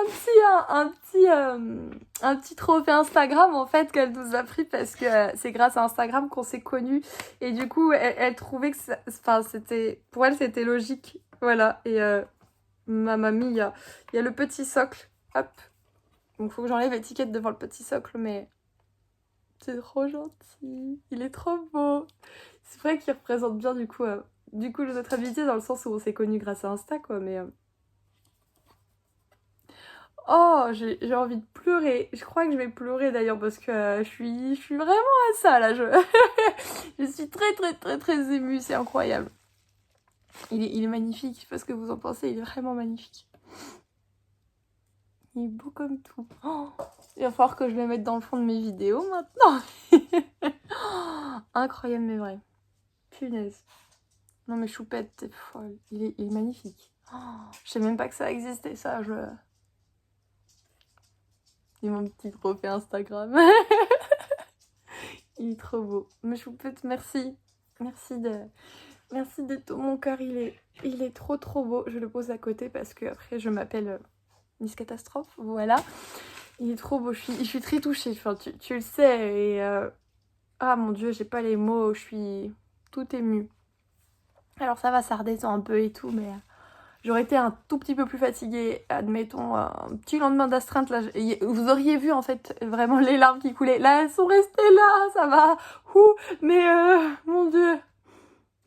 un petit trophée Instagram en fait qu'elle nous a pris parce que c'est grâce à Instagram qu'on s'est connus et du coup elle trouvait que c'était pour elle c'était logique, voilà. Et ma mamie il y a le petit socle, hop, donc faut que j'enlève l'étiquette devant le petit socle mais c'est trop gentil, il est trop beau. C'est vrai qu'il représente bien du coup notre amitié dans le sens où on s'est connus grâce à Insta quoi, mais oh, j'ai envie de pleurer. Je crois que je vais pleurer d'ailleurs parce que je suis vraiment à ça là. Je suis très émue, c'est incroyable. Il est magnifique, je sais pas ce que vous en pensez, il est vraiment magnifique. Il est beau comme tout. Oh, il va falloir que je le mette dans le fond de mes vidéos maintenant. Oh, incroyable mais vrai. Punaise. Non mais Choupette, t'es folle. Il est magnifique. Oh, je sais même pas que ça existait ça, Et mon petit trophée Instagram. Il est trop beau. Mais Choupette, merci. Merci de tout mon cœur. Il est trop beau. Je le pose à côté parce que après je m'appelle Miss Catastrophe. Voilà. Il est trop beau. Je suis très touchée. Enfin, tu le sais. Et ah mon dieu, j'ai pas les mots. Je suis tout émue. Alors ça va, ça redescend un peu et tout, mais j'aurais été un tout petit peu plus fatiguée, admettons, un petit lendemain d'astreinte, là, vous auriez vu en fait vraiment les larmes qui coulaient. Là, elles sont restées là, ça va, mais mon dieu.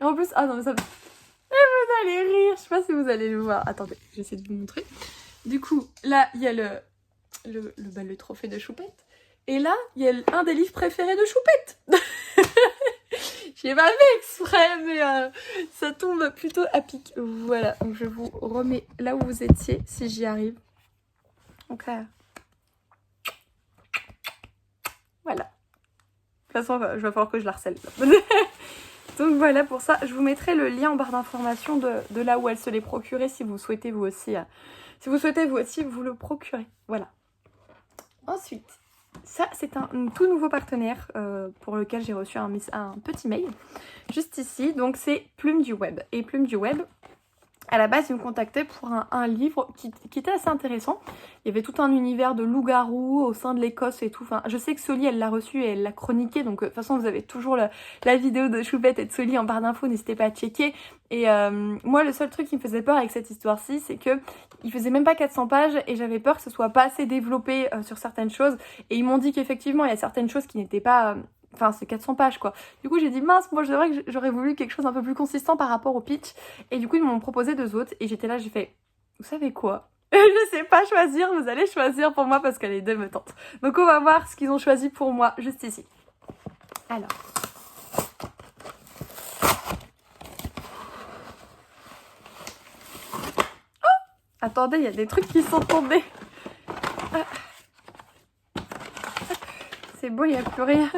En plus, ah non, mais ça... Et vous allez rire, je sais pas si vous allez le voir. Attendez, j'essaie de vous montrer. Du coup, là, il y a le trophée de Choupette. Et là, il y a un des livres préférés de Choupette. J'ai pas fait exprès, mais ça tombe plutôt à pic. Voilà, donc je vous remets là où vous étiez, si j'y arrive. Donc voilà. De toute façon, je vais falloir que je la harcèle. Donc voilà, pour ça, je vous mettrai le lien en barre d'informations de là où elle se l'est procurée si vous souhaitez vous aussi. Si vous souhaitez vous aussi vous le procurer. Voilà. Ensuite, ça c'est un tout nouveau partenaire pour lequel j'ai reçu un petit mail juste ici. Donc c'est Plume du Web. Et Plume du Web, à la base, ils me contactaient pour un livre qui était assez intéressant. Il y avait tout un univers de loups-garous au sein de l'Écosse et tout. Enfin, je sais que Soli, elle l'a reçu et elle l'a chroniqué. Donc, de toute façon, vous avez toujours la vidéo de Choupette et de Soli en barre d'infos. N'hésitez pas à checker. Et moi, le seul truc qui me faisait peur avec cette histoire-ci, c'est que il faisait même pas 400 pages et j'avais peur que ce soit pas assez développé sur certaines choses. Et ils m'ont dit qu'effectivement, il y a certaines choses qui n'étaient pas... Enfin, c'est 400 pages, quoi. Du coup, j'ai dit, mince, moi, c'est vrai que j'aurais voulu quelque chose un peu plus consistant par rapport au pitch. Et du coup, ils m'ont proposé 2 autres. Et j'étais là, j'ai fait, vous savez quoi? Je sais pas choisir, vous allez choisir pour moi parce que les 2 me tentent. Donc, on va voir ce qu'ils ont choisi pour moi, juste ici. Alors. Oh! Attendez, il y a des trucs qui sont tombés. C'est bon, il n'y a plus rien.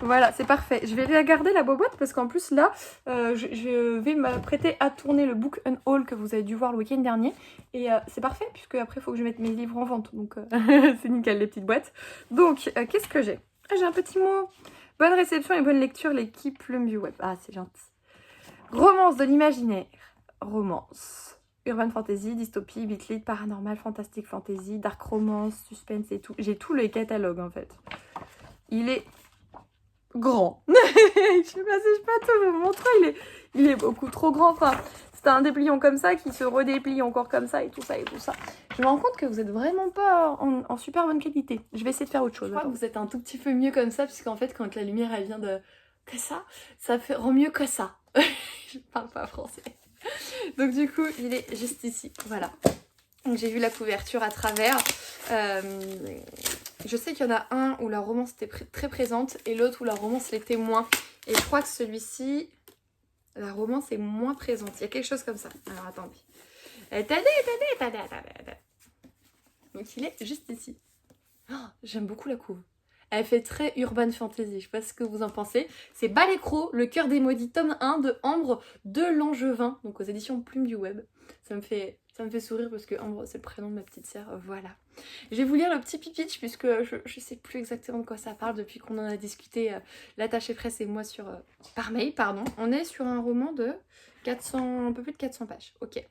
Voilà, c'est parfait. Je vais la garder la boîte parce qu'en plus là, je vais m'apprêter à tourner le book haul que vous avez dû voir le week-end dernier. Et c'est parfait puisque après il faut que je mette mes livres en vente. Donc c'est nickel les petites boîtes. Donc qu'est-ce que j'ai? Ah, j'ai un petit mot. Bonne réception et bonne lecture l'équipe Plume du Web. Ah c'est gentil. Romance de l'imaginaire. Romance. Urban Fantasy, Dystopie, Beat-Lit, Paranormal, Fantastic Fantasy, Dark Romance, Suspense et tout. J'ai tout le catalogue en fait. Il est grand. Je sais pas si je peux te vous montrer, il est beaucoup trop grand. Enfin, c'est un dépliant comme ça qui se redéplie encore comme ça et tout ça et tout ça. Je me rends compte que vous êtes vraiment pas en super bonne qualité. Je vais essayer de faire autre chose. Je crois que vous êtes un tout petit peu mieux comme ça, puisqu'en fait, quand la lumière elle vient de que ça fait rend mieux que ça. Je parle pas français. Donc du coup, il est juste ici. Voilà. Donc j'ai vu la couverture à travers. Je sais qu'il y en a un où la romance était très présente et l'autre où la romance l'était moins. Et je crois que celui-ci, la romance est moins présente. Il y a quelque chose comme ça. Alors attendez. Donc il est juste ici. Oh, j'aime beaucoup la couve. Elle fait très urban fantasy, je sais pas ce que vous en pensez. C'est Balécro, le cœur des maudits, tome 1 de Ambre de Langevin, donc aux éditions Plume du Web. Ça me fait sourire parce que Ambre c'est le prénom de ma petite sœur, voilà. Je vais vous lire le petit pitch puisque je sais plus exactement de quoi ça parle depuis qu'on en a discuté, l'attaché presse et moi par mail, pardon. On est sur un roman de 400, un peu plus de 400 pages, ok.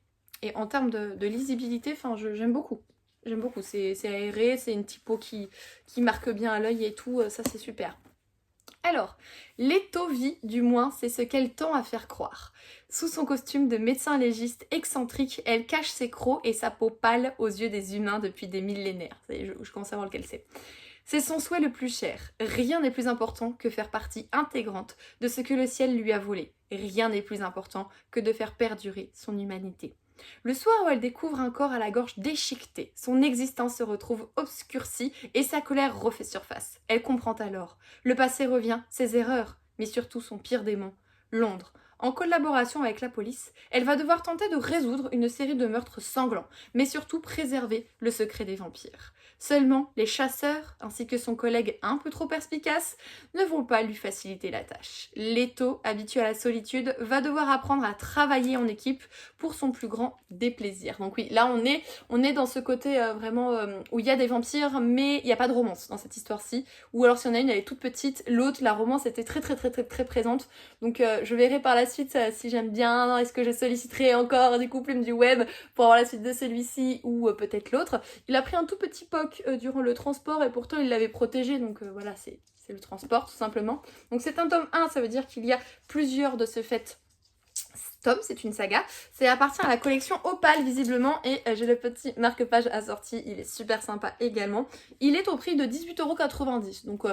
Et en termes de lisibilité, enfin j'aime beaucoup. J'aime beaucoup, c'est aéré, c'est une typo qui marque bien à l'œil et tout, ça c'est super. Alors, Leto-vie, du moins, c'est ce qu'elle tend à faire croire. Sous son costume de médecin légiste excentrique, elle cache ses crocs et sa peau pâle aux yeux des humains depuis des millénaires. Je commence à voir lequel c'est. C'est son souhait le plus cher. Rien n'est plus important que faire partie intégrante de ce que le ciel lui a volé. Rien n'est plus important que de faire perdurer son humanité. Le soir où elle découvre un corps à la gorge déchiquetée, son existence se retrouve obscurcie et sa colère refait surface. Elle comprend alors. Le passé revient, ses erreurs, mais surtout son pire démon, Londres. En collaboration avec la police, elle va devoir tenter de résoudre une série de meurtres sanglants, mais surtout préserver le secret des vampires. Seulement, les chasseurs, ainsi que son collègue un peu trop perspicace, ne vont pas lui faciliter la tâche. Leto, habitué à la solitude, va devoir apprendre à travailler en équipe pour son plus grand déplaisir. Donc oui, là on est dans ce côté vraiment où il y a des vampires, mais il n'y a pas de romance dans cette histoire-ci. Ou alors si on a une, elle est toute petite, l'autre, la romance était très présente. Donc je verrai par la suite si j'aime bien, est-ce que je solliciterai encore du coup Plume du Web pour avoir la suite de celui-ci ou peut-être l'autre. Il a pris un tout petit POC durant le transport et pourtant il l'avait protégé, donc voilà, c'est le transport tout simplement. Donc c'est un tome 1, ça veut dire qu'il y a plusieurs de ce fait tomes, c'est une saga. Ça appartient à la collection Opale visiblement et j'ai le petit marque-page assorti, il est super sympa également. Il est au prix de 18,90 €, donc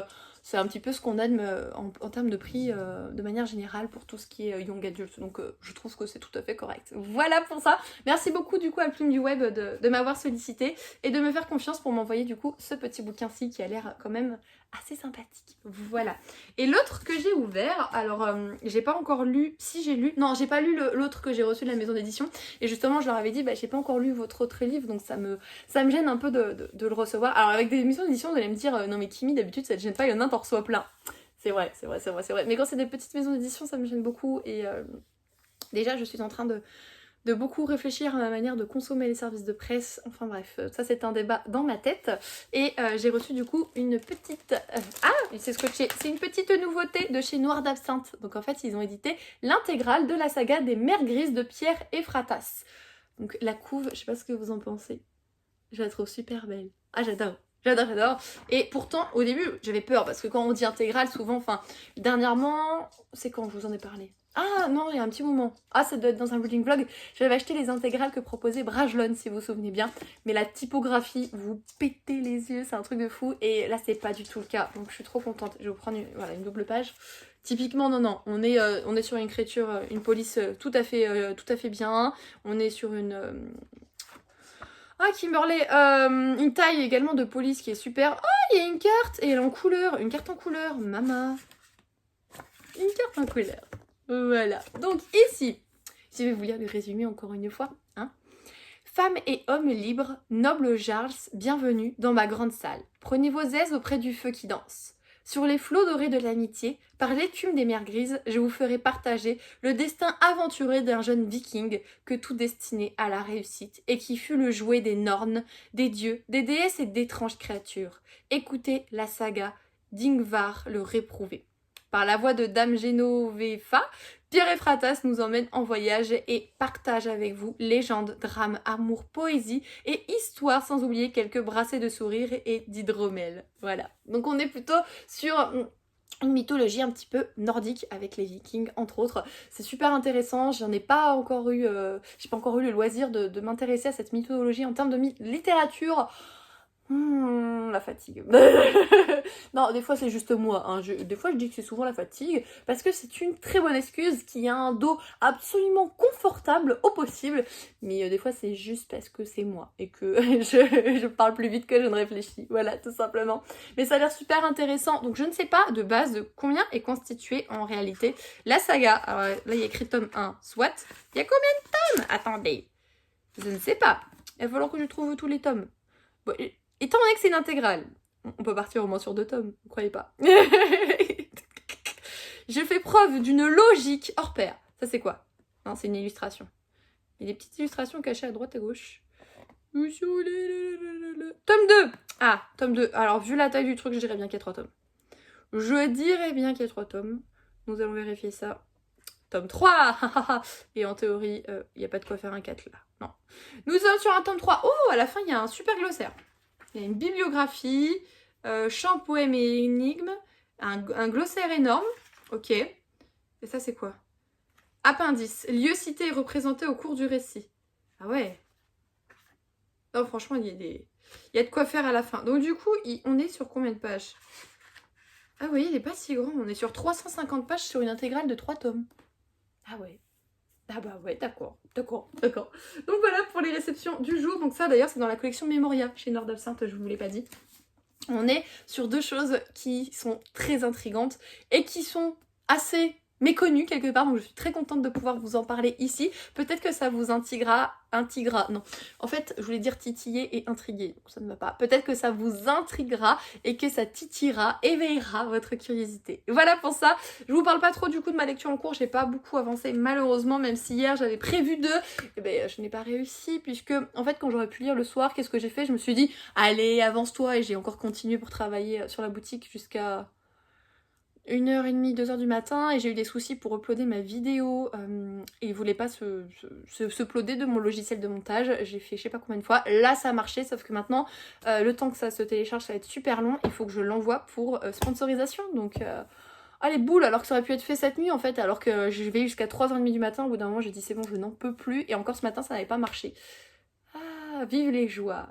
c'est un petit peu ce qu'on a en termes de prix de manière générale pour tout ce qui est young adult, donc je trouve que c'est tout à fait correct. Voilà pour ça. Merci beaucoup du coup à Plume du Web de m'avoir sollicité et de me faire confiance pour m'envoyer du coup ce petit bouquin-ci qui a l'air quand même assez sympathique. Voilà. Et l'autre que j'ai ouvert, alors j'ai pas encore lu, si j'ai lu, non j'ai pas lu l'autre que j'ai reçu de la maison d'édition et justement je leur avais dit bah j'ai pas encore lu votre autre livre donc ça me gêne un peu de le recevoir. Alors avec des maisons d'édition vous allez me dire non mais Kimi d'habitude ça te gêne pas, il y en a un t'en reçois plein. C'est vrai. Mais quand c'est des petites maisons d'édition ça me gêne beaucoup et déjà je suis en train de beaucoup réfléchir à ma manière de consommer les services de presse. Enfin bref, ça c'est un débat dans ma tête. Et j'ai reçu du coup une petite... il s'est scotché. C'est une petite nouveauté de chez Noir d'Absinthe. Donc en fait, ils ont édité l'intégrale de la saga des Mers Grises de Pierre Ephratas. Donc la couve, je sais pas ce que vous en pensez. Je la trouve super belle. Ah j'adore. J'adore. Et pourtant, au début, j'avais peur parce que quand on dit intégrale, souvent, enfin, dernièrement, c'est quand je vous en ai parlé. Ah non, il y a un petit moment. Ah, ça doit être dans un reading vlog. J'avais acheté les intégrales que proposait Brajlon, si vous vous souvenez bien. Mais la typographie, vous pétez les yeux, c'est un truc de fou. Et là, c'est pas du tout le cas. Donc, je suis trop contente. Je vais vous prendre une double page. Typiquement, non. On est sur une écriture, une police tout à fait bien. On est sur une... Kimberley, une taille également de police qui est super. Oh, il y a une carte et elle est en couleur. Une carte en couleur, maman. Une carte en couleur. Voilà. Donc ici, je vais vous lire le résumé encore une fois. Femmes et hommes libres, noble Charles, bienvenue dans ma grande salle. Prenez vos aises auprès du feu qui danse. Sur les flots dorés de l'amitié, par l'écume des mers grises, je vous ferai partager le destin aventureux d'un jeune viking que tout destinait à la réussite et qui fut le jouet des Norns, des dieux, des déesses et d'étranges créatures. Écoutez la saga d'Ingvar le réprouvé. Par la voix de Dame Genovefa, Pierre Ephrata nous emmène en voyage et partage avec vous légendes, drames, amour, poésie et histoire, sans oublier quelques brassées de sourires et d'hydromel. Voilà. Donc on est plutôt sur une mythologie un petit peu nordique avec les Vikings, entre autres. C'est super intéressant. J'ai pas encore eu le loisir de m'intéresser à cette mythologie en termes de littérature. La fatigue. Non, des fois c'est juste moi. Hein. Des fois je dis que c'est souvent la fatigue parce que c'est une très bonne excuse qui a un dos absolument confortable au possible. Mais des fois c'est juste parce que c'est moi et que je parle plus vite que je ne réfléchis. Voilà, tout simplement. Mais ça a l'air super intéressant. Donc je ne sais pas de base de combien est constituée en réalité la saga. Alors là il y a écrit tome 1, soit. Il y a combien de tomes? Attendez. Je ne sais pas. Il va falloir que je trouve tous les tomes. Bon, étant donné que c'est une intégrale, on peut partir au moins sur 2 tomes, vous croyez pas? Je fais preuve d'une logique hors pair. Ça c'est quoi? Non, c'est une illustration. Il y a des petites illustrations cachées à droite et à gauche. Tome 2. Ah, tome 2. Alors, vu la taille du truc, je dirais bien qu'il y a 3 tomes. Je dirais bien qu'il y a 3 tomes. Nous allons vérifier ça. Tome 3. Et en théorie, il n'y a pas de quoi faire un 4 là. Non. Nous sommes sur un tome 3. Oh, à la fin, il y a un super glossaire. Il y a une bibliographie, chant, poème et énigmes, un glossaire énorme. Ok. Et ça, c'est quoi? Appendice. Lieu cité et représenté au cours du récit. Ah ouais. Non, franchement, il y a de quoi faire à la fin. Donc du coup, on est sur combien de pages? Ah oui, il n'est pas si grand. On est sur 350 pages sur une intégrale de 3 tomes. Ah ouais. Ah bah ouais, d'accord. Donc voilà pour les réceptions du jour. Donc ça d'ailleurs c'est dans la collection Memoria chez Nord Absinthe, je vous l'ai pas dit. On est sur 2 choses qui sont très intrigantes et qui sont assez méconnues quelque part. Donc je suis très contente de pouvoir vous en parler ici. Peut-être que ça vous intriguera. Non. En fait, je voulais dire titiller et intriguer. Donc ça ne va pas. Peut-être que ça vous intriguera et que ça titillera, éveillera votre curiosité. Voilà pour ça. Je vous parle pas trop du coup de ma lecture en cours. J'ai pas beaucoup avancé malheureusement, même si hier j'avais prévu 2. Et ben je n'ai pas réussi puisque en fait quand j'aurais pu lire le soir, qu'est-ce que j'ai fait? Je me suis dit allez avance-toi et j'ai encore continué pour travailler sur la boutique jusqu'à 1h30, 2h du matin et j'ai eu des soucis pour uploader ma vidéo et il voulait pas se uploader de mon logiciel de montage. J'ai fait je sais pas combien de fois. Là ça a marché sauf que maintenant le temps que ça se télécharge ça va être super long. Il faut que je l'envoie pour sponsorisation donc allez boule alors que ça aurait pu être fait cette nuit en fait alors que je vais jusqu'à 3h30 du matin. Au bout d'un moment j'ai dit c'est bon je n'en peux plus et encore ce matin ça n'avait pas marché. Ah vive les joies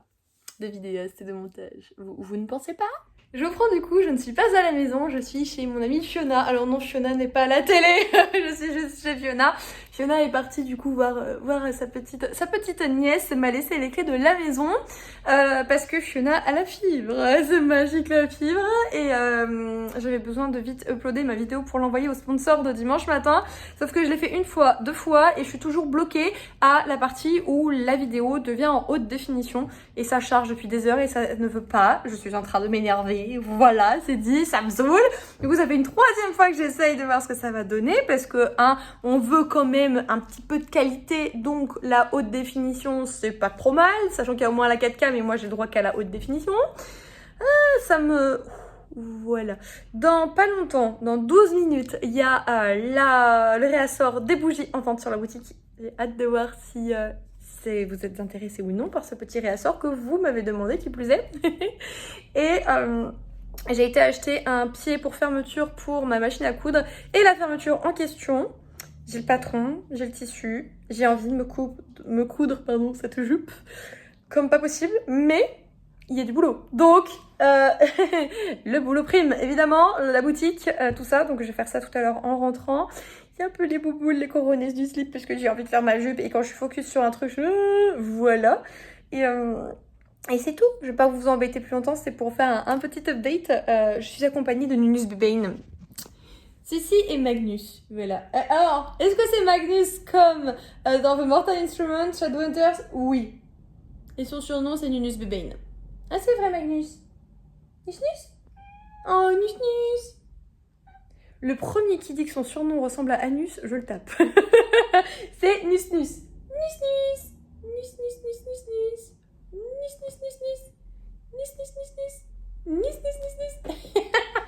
de vidéastes et de montage. Vous ne pensez pas? Je reprends du coup, je ne suis pas à la maison, je suis chez mon amie Fiona. Alors non, Fiona n'est pas à la télé, je suis juste chez Fiona. Fiona est partie du coup voir sa petite nièce, m'a laissé les clés de la maison parce que Fiona a la fibre. C'est magique la fibre. Et j'avais besoin de vite uploader ma vidéo pour l'envoyer au sponsor de dimanche matin. Sauf que je l'ai fait 1 fois, 2 fois et je suis toujours bloquée à la partie où la vidéo devient en haute définition. Et ça charge depuis des heures et ça ne veut pas. Je suis en train de m'énerver. Voilà, c'est dit, ça me saoule. Du coup, ça fait une 3e fois que j'essaye de voir ce que ça va donner parce que, on veut quand même un petit peu de qualité, donc la haute définition, c'est pas trop mal, sachant qu'il y a au moins la 4K, mais moi j'ai le droit qu'à la haute définition. Voilà. Dans pas longtemps, dans 12 minutes, il y a le réassort des bougies en vente sur la boutique. J'ai hâte de voir si vous êtes intéressé ou non par ce petit réassort que vous m'avez demandé, qui plus est. Et j'ai été acheter un pied pour fermeture pour ma machine à coudre et la fermeture en question. J'ai le patron, j'ai le tissu, j'ai envie de me coudre cette jupe comme pas possible, mais il y a du boulot. Donc, le boulot prime, évidemment, la boutique, tout ça. Donc, je vais faire ça tout à l'heure en rentrant. Il y a un peu les bouboules, les coronets du slip parce que j'ai envie de faire ma jupe et quand je suis focus sur un truc, voilà. Et c'est tout, je vais pas vous embêter plus longtemps, c'est pour faire un petit update. Je suis accompagnée de Nunus Bubane. Cici et Magnus, voilà. Alors, est-ce que c'est Magnus comme dans The Mortal Instruments, Shadowhunters? Oui. Et son surnom c'est Nunus Bubane. Ah c'est vrai Magnus? Nus Nus? Oh, Nus Nus. Le premier qui dit que son surnom ressemble à Anus, je le tape. C'est Nus Nus. Nus Nus. Nus Nus Nus Nus Nus. Nus Nus Nus Nus. Nus Nus Nus Nus. Nus Nus Nus Nus.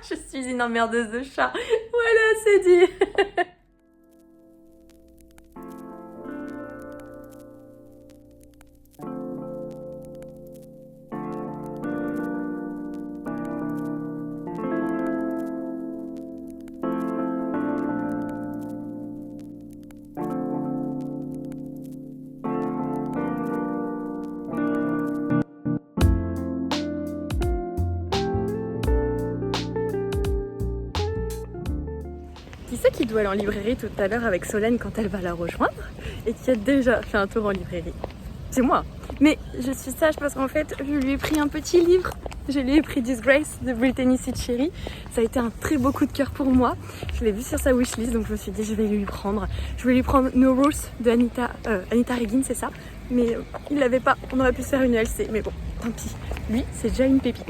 Je suis une emmerdeuse de chat. Voilà, c'est dit. Qui c'est qui doit aller en librairie tout à l'heure avec Solène quand elle va la rejoindre et qui a déjà fait un tour en librairie? C'est moi. Mais je suis sage parce qu'en fait, je lui ai pris un petit livre. Je lui ai pris Disgrace de Brittany Cherry. Ça a été un très beau coup de cœur pour moi. Je l'ai vu sur sa wishlist, donc je me suis dit je vais lui prendre. Je vais lui prendre No Rules de Anita Regan, c'est ça. Mais il l'avait pas. On aurait pu se faire une LC, mais bon, tant pis. Lui, c'est déjà une pépite.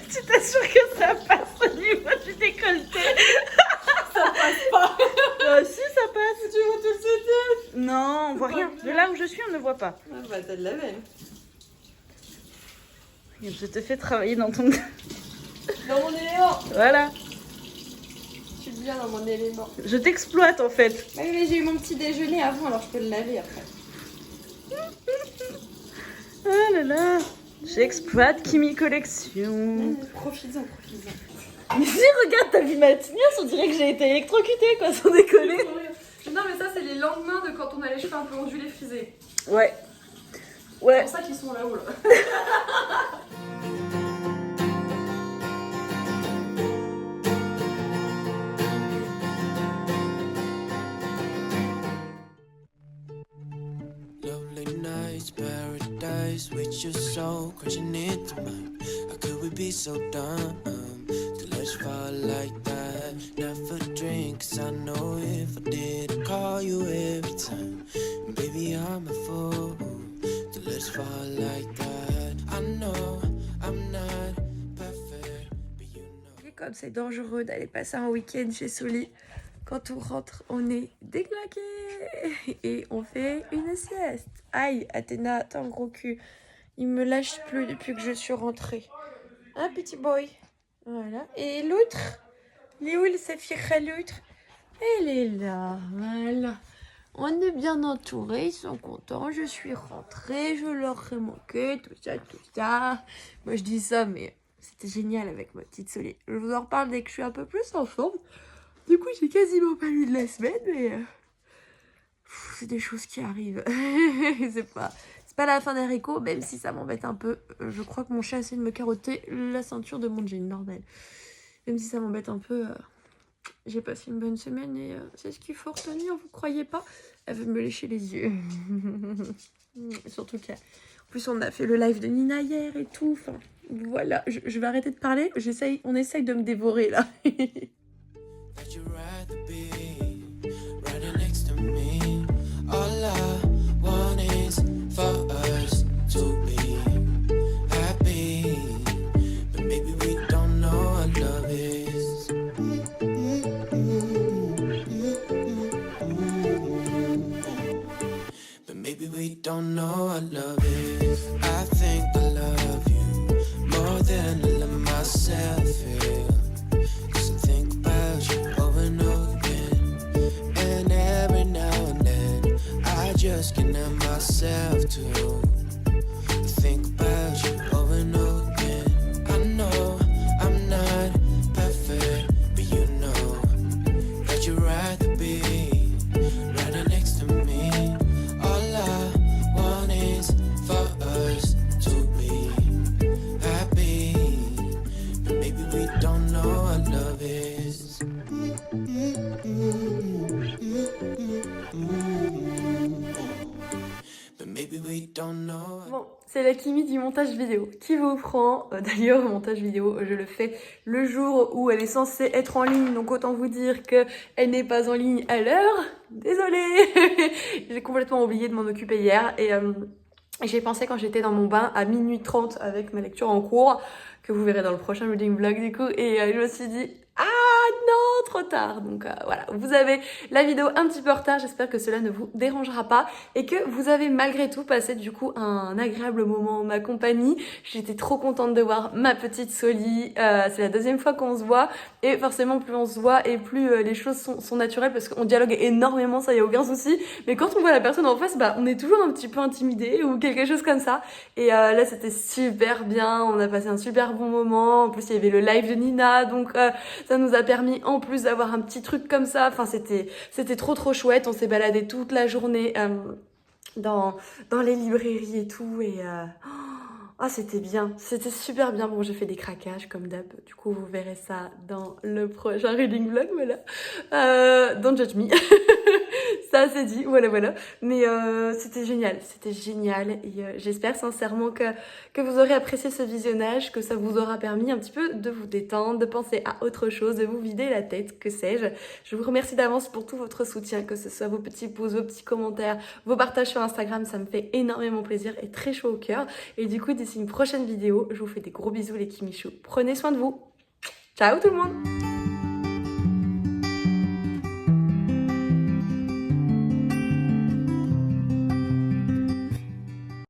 Tu t'assures que ça passe au niveau du décolleté? Ça passe pas. Si, ça passe. Tu vois tout le setup? Non, on voit rien. De là où je suis, on ne voit pas. Ah bah t'as de la veine. Je te fais travailler dans ton... Dans mon élément. Voilà. Je suis bien dans mon élément. Je t'exploite en fait. Ah oui, mais j'ai eu mon petit déjeuner avant, alors je peux le laver après. Ah là là. J'exploite Kimi Collection. Profites-en, profites-en. Mais si, regarde, t'as vu ma tenue, on dirait que j'ai été électrocutée, quoi, sans déconner. Non, mais ça, c'est les lendemains de quand on a les cheveux un peu ondulés, frisés. Ouais. Ouais. C'est pour ça qu'ils sont là-haut, là. Paradise with your soul crashing into mine. How could we be so dumb to let's fall like that? Never drink, 'cause I know if I did, I'd call you every time. Baby, I'm a fool to let's fall like that. I know I'm not perfect, but you know. Comme c'est dangereux d'aller passer un week-end chez Soli. Quand on rentre, on est déglaqué et on fait une sieste. Aïe, Athéna, t'as un gros cul. Il me lâche plus depuis que je suis rentrée. Hein, petit boy? Voilà. Et l'autre? Il est où, le saphir, l'autre? Elle est là, voilà. On est bien entourés, ils sont contents. Je suis rentrée, je leur ai manqué, tout ça, tout ça. Moi, je dis ça, mais c'était génial avec ma petite Soleil. Je vous en reparle dès que je suis un peu plus en forme. Du coup, j'ai quasiment pas eu de la semaine, mais c'est des choses qui arrivent. c'est pas la fin des haricots, même si ça m'embête un peu. Je crois que mon chat essaie de me carotter la ceinture de mon jean, normal. Même si ça m'embête un peu, j'ai passé une bonne semaine et c'est ce qu'il faut retenir, vous croyez pas? Elle veut me lécher les yeux. Surtout qu'elle En plus, on a fait le live de Nina hier et tout. Enfin, voilà, je vais arrêter de parler. On essaye de me dévorer là. That you'd rather be right next to me. All I want is for us to be happy, but maybe we don't know what love is. But maybe we don't know what love is. I think I love you more than I love myself. Yeah. Think about you over and over again, and every now and then I just can't help myself to think about you over and over again. I know I'm not perfect, but you know that you'd rather be right next to me. All I want is for us to be happy, but maybe we don't know what love is. But maybe we don't know. Bon, c'est la Kimi du montage vidéo qui vous prend. D'ailleurs, le montage vidéo, je le fais le jour où elle est censée être en ligne, donc autant vous dire qu'elle n'est pas en ligne à l'heure. Désolée. J'ai complètement oublié de m'en occuper hier et j'ai pensé quand j'étais dans mon bain à minuit 30 avec ma lecture en cours, que vous verrez dans le prochain reading vlog du coup, et je me suis dit ah non, trop tard. Donc voilà, vous avez la vidéo un petit peu en retard, j'espère que cela ne vous dérangera pas et que vous avez malgré tout passé du coup un agréable moment en ma compagnie. J'étais trop contente de voir ma petite Soli, c'est la deuxième fois qu'on se voit et forcément plus on se voit et plus les choses sont naturelles parce qu'on dialogue énormément, ça y a aucun souci, mais quand on voit la personne en face, bah on est toujours un petit peu intimidé ou quelque chose comme ça et là c'était super bien, on a passé un super bon moment, en plus il y avait le live de Nina, donc ça nous a permis en plus d'avoir un petit truc comme ça, enfin c'était trop chouette, on s'est baladé toute la journée dans les librairies et tout et ah c'était bien, c'était super bien. Bon j'ai fait des craquages comme d'hab, du coup vous verrez ça dans le prochain reading vlog, voilà. Don't judge me. Ça c'est dit, voilà. Mais c'était génial et j'espère sincèrement que vous aurez apprécié ce visionnage, que ça vous aura permis un petit peu de vous détendre, de penser à autre chose, de vous vider la tête, que sais-je. Je vous remercie d'avance pour tout votre soutien, que ce soit vos petits pouces, vos petits commentaires, vos partages sur Instagram, ça me fait énormément plaisir et très chaud au cœur. Et du coup d'ici une prochaine vidéo, je vous fais des gros bisous les Kimichou. Prenez soin de vous. Ciao tout le monde.